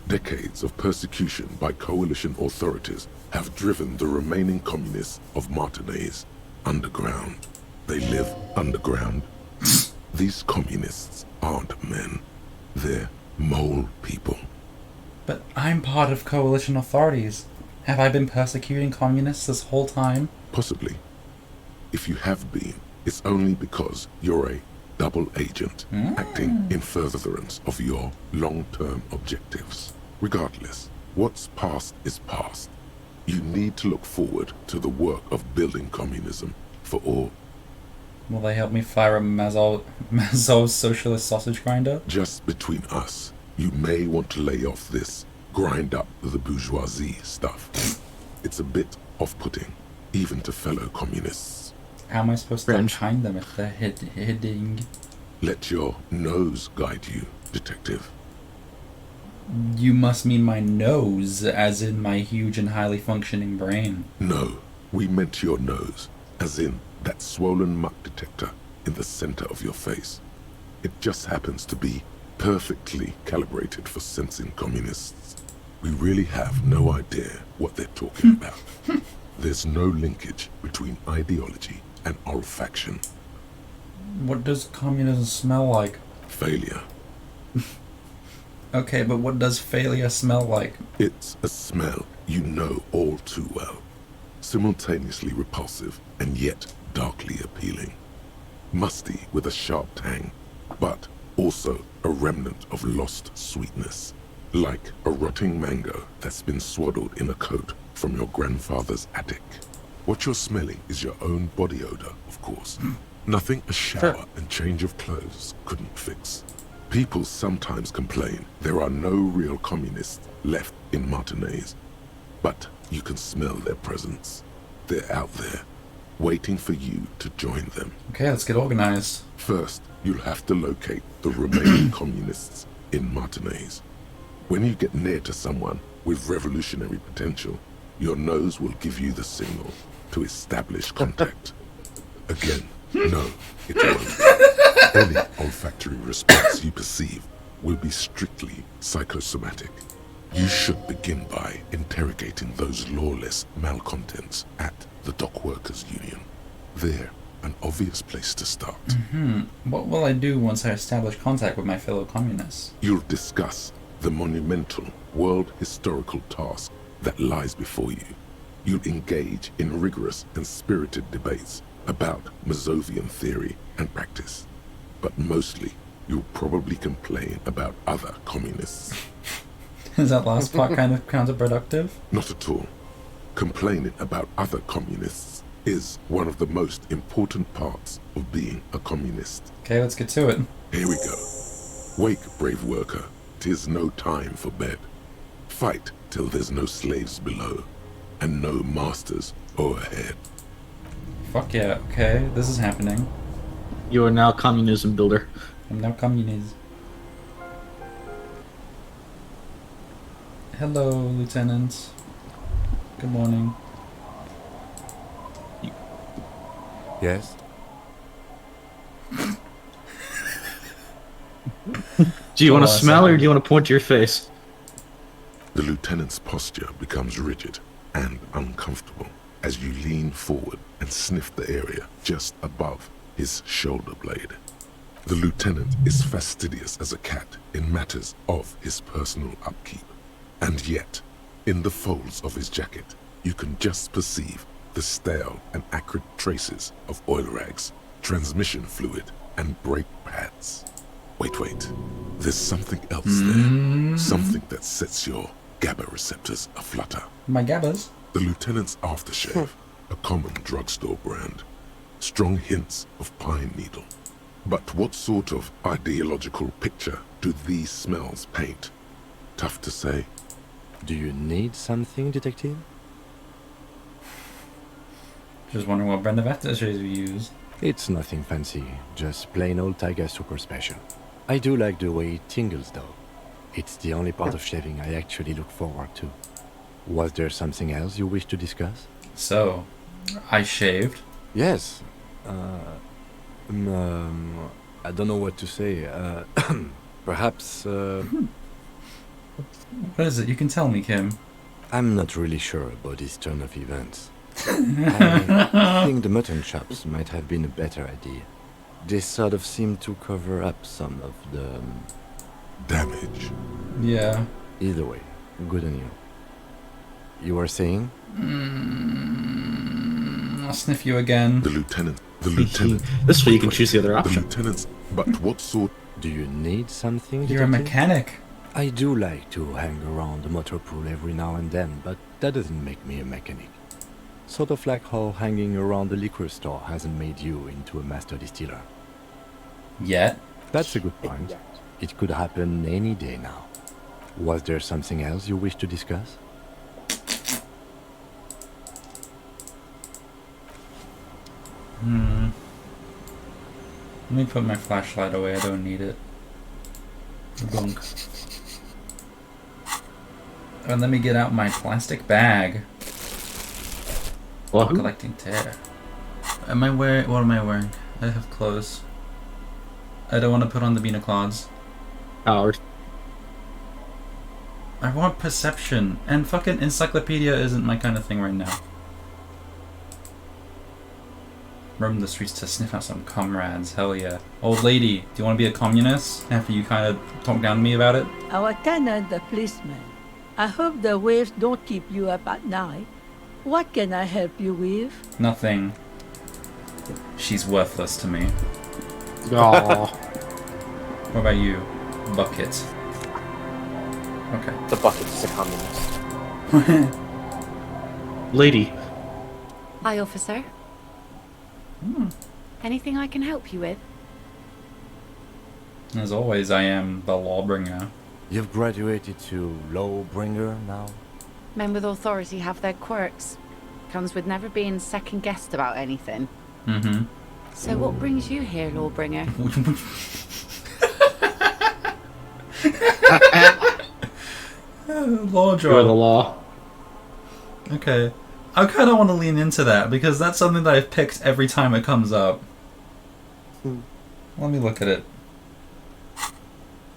Decades of persecution by coalition authorities have driven the remaining communists of Martinaise underground. They live underground. These communists aren't men. They're mole people. But I'm part of coalition authorities. Have I been persecuting communists this whole time? Possibly. If you have been, it's only because you're a double agent acting in furtherance of your long-term objectives. Regardless, what's past is past. You need to look forward to the work of building communism for all. Will they help me fire a Mazov socialist sausage grinder? Just between us, you may want to lay off this grind up the bourgeoisie stuff. It's a bit off-putting, even to fellow communists. How am I supposed to find them if they're hiding? Let your nose guide you, detective. You must mean my nose, as in my huge and highly functioning brain. No, we meant your nose, as in that swollen muck detector in the center of your face. It just happens to be perfectly calibrated for sensing communists. We really have no idea what they're talking about. There's no linkage between ideology and olfaction. What does communism smell like? Failure. Okay, but what does failure smell like? It's a smell you know all too well. Simultaneously repulsive and yet darkly appealing. musty with a sharp tang, but also a remnant of lost sweetness, like a rotting mango that's been swaddled in a coat from your grandfather's attic. What you're smelling is your own body odor, of course. Nothing a shower and change of clothes couldn't fix. People sometimes complain there are no real communists left in Martinaise, but you can smell their presence. They're out there, waiting for you to join them. Okay, let's get organized. First, you'll have to locate the remaining communists in Martinaise. When you get near to someone with revolutionary potential, your nose will give you the signal to establish contact. Again, no, it won't. Any olfactory response you perceive will be strictly psychosomatic. You should begin by interrogating those lawless malcontents at the Dock Workers Union. They're an obvious place to start. What will I do once I establish contact with my fellow communists? You'll discuss the monumental world historical task that lies before you. You'll engage in rigorous and spirited debates about Mazovian theory and practice. But mostly, you'll probably complain about other communists. Is that last part kind of counterproductive? Not at all. Complaining about other communists is one of the most important parts of being a communist. Okay, let's get to it. Here we go. Wake, brave worker. 'Tis no time for bed. Fight till there's no slaves below, and no masters overhead. Fuck yeah, okay, this is happening. You are now communism builder. I'm now communist. Hello, Lieutenant. Good morning. Yes? Do you want to smell or do you want to point to your face? The lieutenant's posture becomes rigid and uncomfortable as you lean forward and sniff the area just above his shoulder blade. The lieutenant is fastidious as a cat in matters of his personal upkeep. And yet, in the folds of his jacket, you can just perceive the stale and acrid traces of oil rags, transmission fluid, and brake pads. Wait. There's something else there. Something that sets your GABA receptors aflutter. My GABAs? The lieutenant's aftershave, a common drugstore brand. Strong hints of pine needle. But what sort of ideological picture do these smells paint? Tough to say. Do you need something, detective? Just wondering what brand of aftershave you use. It's nothing fancy, just plain old Tiger Super Special. I do like the way it tingles though. It's the only part of shaving I actually look forward to. Was there something else you wish to discuss? So, I shaved. Yes. I don't know what to say. Perhaps, What is it? You can tell me, Kim. I'm not really sure about this turn of events. I think the mutton chops might have been a better idea. They sort of seem to cover up some of the damage. Yeah. Either way, good on you. You were saying? I'll sniff you again. The lieutenant. This way you can choose the other option. The lieutenant's. But what sort? Do you need something? You're a mechanic. I do like to hang around the motor pool every now and then, but that doesn't make me a mechanic. Sort of like how hanging around the liquor store hasn't made you into a master distiller. Yet? That's a good point. It could happen any day now. Was there something else you wish to discuss? Let me put my flashlight away, I don't need it. Gunk. And let me get out my plastic bag. Welcome. Collecting tear. Am I wearing... What am I wearing? I have clothes. I don't want to put on the beanie cloths. Howard. I want perception. And fucking encyclopedia isn't my kind of thing right now. Roam the streets to sniff out some comrades. Hell yeah. Old lady, do you want to be a communist? After you kind of talk down to me about it? Our tenant, the policeman. I hope the waves don't keep you up at night. What can I help you with? Nothing. She's worthless to me. Aw. What about you, Bucket? Okay. The bucket is a communist. Lady. Hi, officer. Hmm. Anything I can help you with? As always, I am the lawbringer. You've graduated to lawbringer now? Men with authority have their quirks. Comes with never being second-guessed about anything. Mm-hmm. So what brings you here, lawbringer? Law job. You're the law. Okay. I kind of want to lean into that because that's something that I've picked every time it comes up. Let me look at it.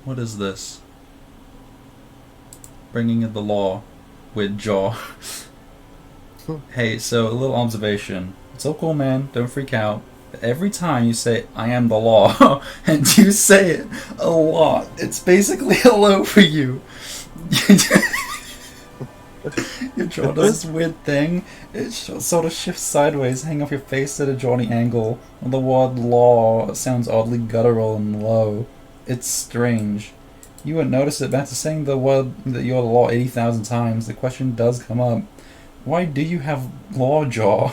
What is this? Bringing in the law with Jaw. Hey, so a little observation. It's all cool, man. Don't freak out. But every time you say, I am the law, and you say it a lot, it's basically hello for you. Your jaw does this weird thing. It sort of shifts sideways, hanging off your face at a jawny angle. And the word law sounds oddly guttural and low. It's strange. You wouldn't notice it, but after saying the word that you're the law 80,000 times, the question does come up. Why do you have law jaw?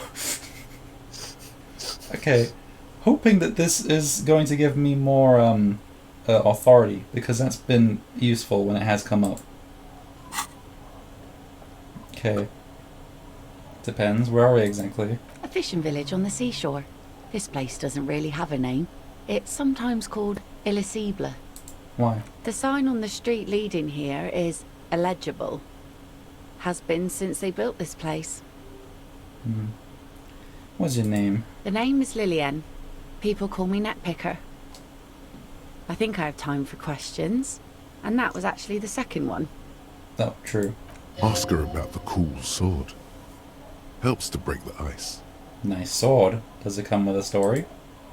Okay. Hoping that this is going to give me more authority, because that's been useful when it has come up. Okay. Depends. Where are we exactly? A fishing village on the seashore. This place doesn't really have a name. It's sometimes called Illisible. Why? The sign on the street leading here is illegible. Has been since they built this place. What's your name? The name is Lillian. People call me Netpicker. I think I have time for questions. And that was actually the second one. Oh, true. Ask her about the cool sword. Helps to break the ice. Nice sword. Does it come with a story?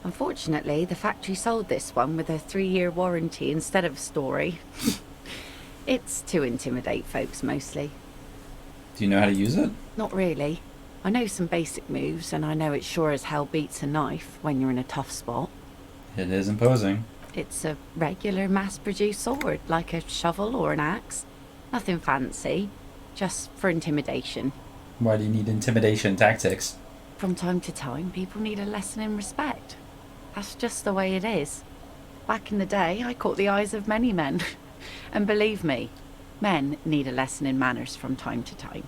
Unfortunately, the factory sold this one with a 3-year warranty instead of a story. It's to intimidate folks mostly. Do you know how to use it? Not really. I know some basic moves, and I know it sure as hell beats a knife when you're in a tough spot. It is imposing. It's a regular mass-produced sword, like a shovel or an axe. Nothing fancy, just for intimidation. Why do you need intimidation tactics? From time to time, people need a lesson in respect. That's just the way it is. Back in the day, I caught the eyes of many men. And believe me, men need a lesson in manners from time to time.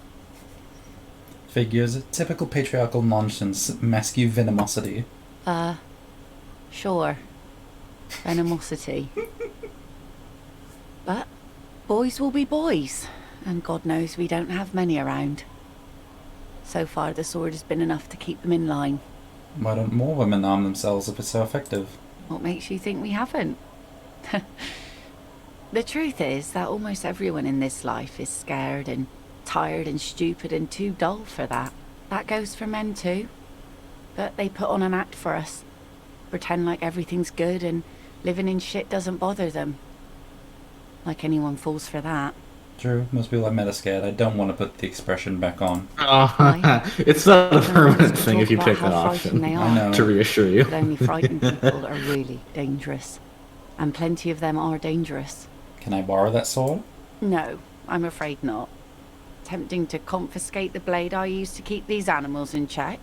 Figures. Typical patriarchal nonsense. Mascu venomosity. Sure. Venomosity. But boys will be boys, and God knows we don't have many around. So far the sword has been enough to keep them in line. Why don't more women arm themselves if it's so effective? What makes you think we haven't? The truth is that almost everyone in this life is scared and tired and stupid and too dull for that. That goes for men too. But they put on an act for us. Pretend like everything's good and living in shit doesn't bother them. Like anyone falls for that. True. Most people I met are scared. I don't want to put the expression back on. It's not a permanent thing if you pick that option. I know. To reassure you. But only frightened people are really dangerous. And plenty of them are dangerous. Can I borrow that sword? No, I'm afraid not. Tempting to confiscate the blade I use to keep these animals in check.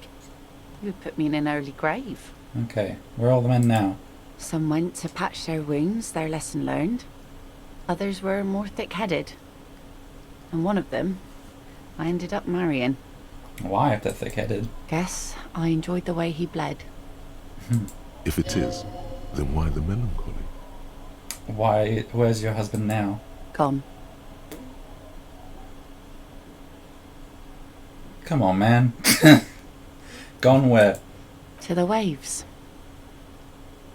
You would put me in an early grave. Okay. Where are all the men now? Some went to patch their wounds, their lesson learned. Others were more thick-headed. And one of them, I ended up marrying. Why if they're thick-headed? Guess I enjoyed the way he bled. If it is, then why the melancholy? Why? Where's your husband now? Gone. Come on, man. Gone where? To the waves.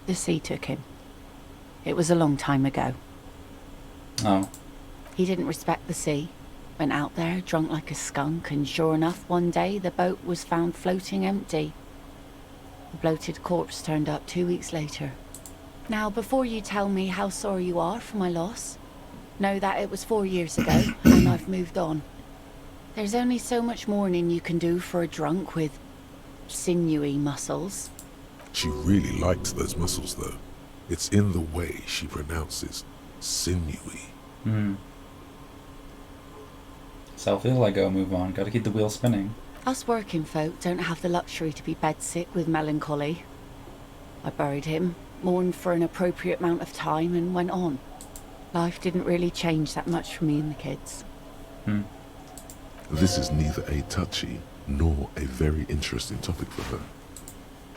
The sea took him. It was a long time ago. Oh. He didn't respect the sea. Went out there drunk like a skunk, and sure enough, one day the boat was found floating empty. A bloated corpse turned up 2 weeks later. Now, before you tell me how sorry you are for my loss, know that it was 4 years ago, and I've moved on. There's only so much mourning you can do for a drunk with sinewy muscles. She really liked those muscles, though. It's in the way she pronounces sinewy. So I feel like go move on. Gotta keep the wheel spinning. Us working folk don't have the luxury to be bedsick with melancholy. I buried him, mourned for an appropriate amount of time, and went on. Life didn't really change that much for me and the kids. This is neither a touchy nor a very interesting topic for her.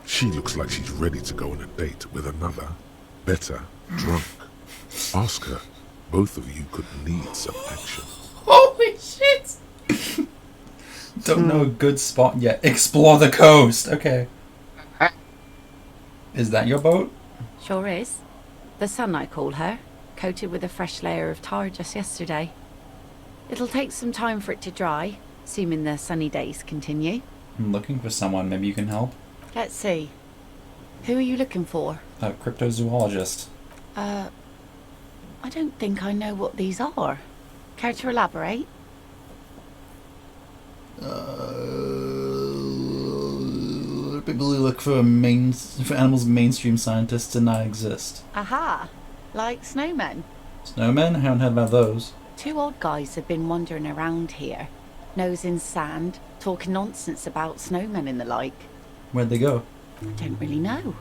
She looks like she's ready to go on a date with another, better, drunk. Ask her. Both of you could need some action. Holy shit! Don't know a good spot yet. Explore the coast! Okay. Is that your boat? Sure is. The sun, I call her, coated with a fresh layer of tar just yesterday. It'll take some time for it to dry, assuming the sunny days continue. I'm looking for someone. Maybe you can help? Let's see. Who are you looking for? A cryptozoologist. I don't think I know what these are. Care to elaborate? People who look for animals mainstream scientists did not exist. Aha! Like snowmen. Snowmen? I haven't heard about those. 2 old guys have been wandering around here, nose in sand, talking nonsense about snowmen and the like. Where'd they go? Don't really know.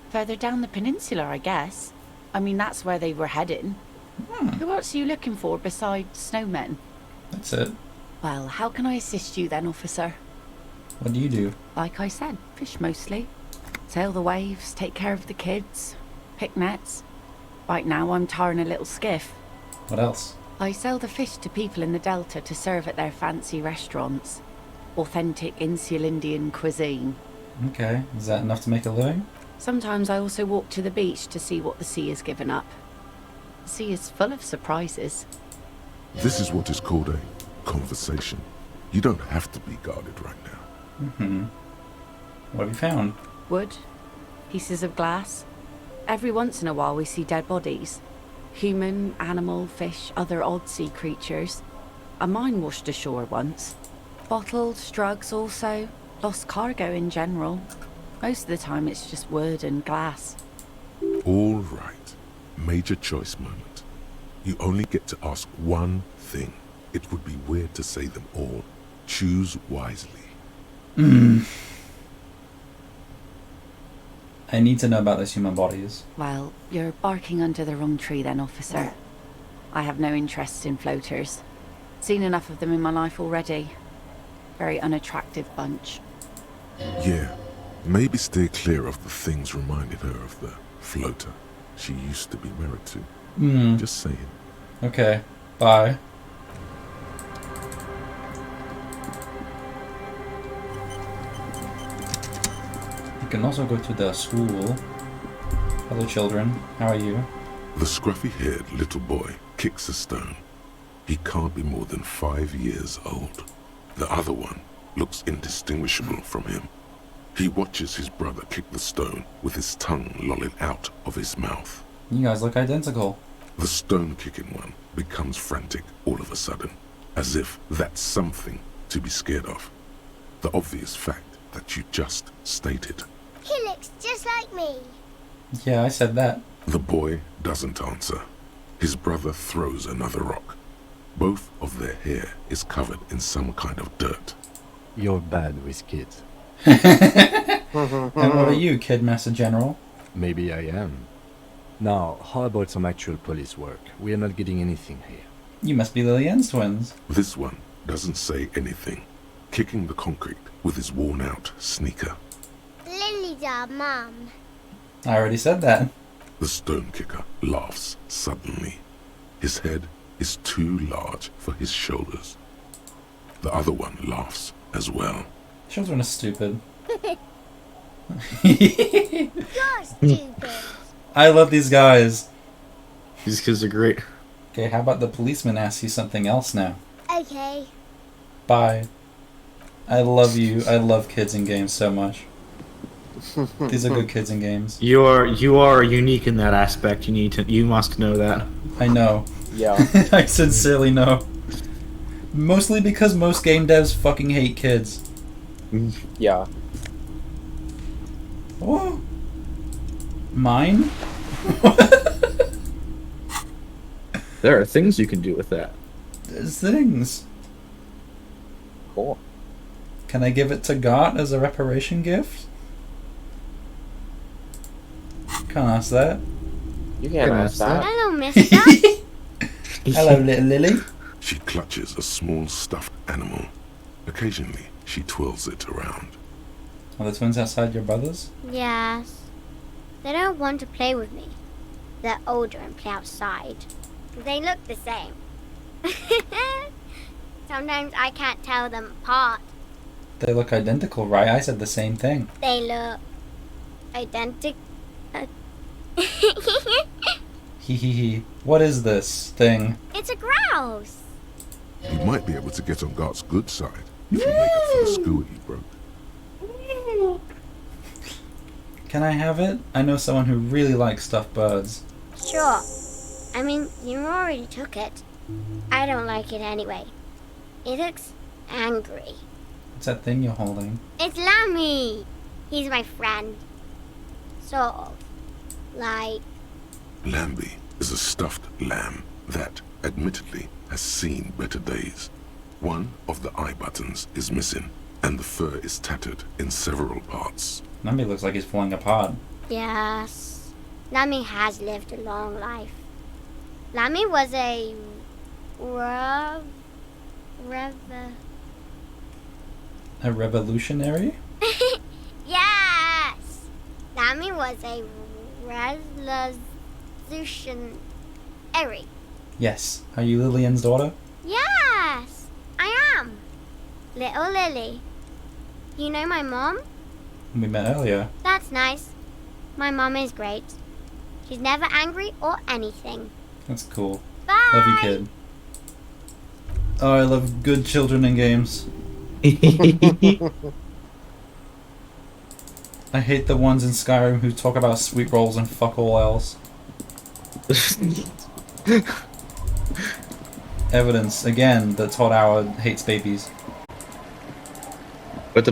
Further down the peninsula, I guess. I mean, that's where they were heading. Who else are you looking for besides snowmen? That's it. Well, how can I assist you then, officer? What do you do? Like I said, fish mostly. Sail the waves, take care of the kids, pick nets. Right now I'm tarring a little skiff. What else? I sell the fish to people in the Delta to serve at their fancy restaurants. Authentic Insular Indian cuisine. Okay, is that enough to make a living? Sometimes I also walk to the beach to see what the sea has given up. The sea is full of surprises. This is what is called a conversation. You don't have to be guarded right now. What have you found? Wood, pieces of glass. Every once in a while we see dead bodies. Human, animal, fish, other odd sea creatures. A mine washed ashore once. Bottles, drugs also. Lost cargo in general. Most of the time it's just wood and glass. All right. Major choice moment. You only get to ask one thing. It would be weird to say them all. Choose wisely. I need to know about those human bodies. Well, you're barking under the wrong tree then, officer. I have no interest in floaters. Seen enough of them in my life already. Very unattractive bunch. Yeah. Maybe stay clear of the things reminding her of the floater she used to be married to. Just saying. Okay. Bye. You can also go to the school. Hello, children. How are you? The scruffy-haired little boy kicks a stone. He can't be more than 5 years old. The other one looks indistinguishable from him. He watches his brother kick the stone with his tongue lolling out of his mouth. You guys look identical. The stone-kicking one becomes frantic all of a sudden, as if that's something to be scared of. The obvious fact that you just stated. He looks just like me. Yeah, I said that. The boy doesn't answer. His brother throws another rock. Both of their hair is covered in some kind of dirt. You're bad with kids. And what are you, Kid Master General? Maybe I am. Now, how about some actual police work? We are not getting anything here. You must be Lillian's twins. This one doesn't say anything, kicking the concrete with his worn-out sneaker. Lily's our mum. I already said that. The stone kicker laughs suddenly. His head is too large for his shoulders. The other one laughs as well. Children are stupid. You're stupid. I love these guys. These kids are great. Okay, how about the policeman asks you something else now? Okay. Bye. I love you. I love kids in games so much. These are good kids in games. You are unique in that aspect. You must know that. I know. Yeah. I sincerely know. Mostly because most game devs fucking hate kids. Yeah. Oh, Mine? There are things you can do with that. There's things. Cool. Can I give it to Gart as a reparation gift? Can't ask that. You can't ask that. Hello, mister. Hello, little Lily. She clutches a small stuffed animal. Occasionally, she twirls it around. Are the twins outside your brothers? Yes. They don't want to play with me. They're older and play outside. They look the same. Sometimes I can't tell them apart. They look identical, right? I said the same thing. They look identical. Hee hee hee. What is this thing? It's a grouse. You might be able to get on Gart's good side if you make up for the skua he broke. Can I have it? I know someone who really likes stuffed birds. Sure. I mean, you already took it. I don't like it anyway. It looks angry. What's that thing you're holding? It's Lammy. He's my friend. Sort of. Like... Lambie is a stuffed lamb that, admittedly, has seen better days. One of the eye buttons is missing, and the fur is tattered in several parts. Lammy looks like he's falling apart. Yes. Lammy has lived a long life. Lammy was a... A revolutionary? Yes! Lammy was a revolutionary. Yes. Are you Lillian's daughter? Yes, I am. Little Lily. You know my mom? We met earlier. That's nice. My mom is great. She's never angry or anything. That's cool. Bye! Love you, kid. Oh, I love good children in games. I hate the ones in Skyrim who talk about sweet rolls and fuck all else. Evidence, again, that Todd Howard hates babies. But then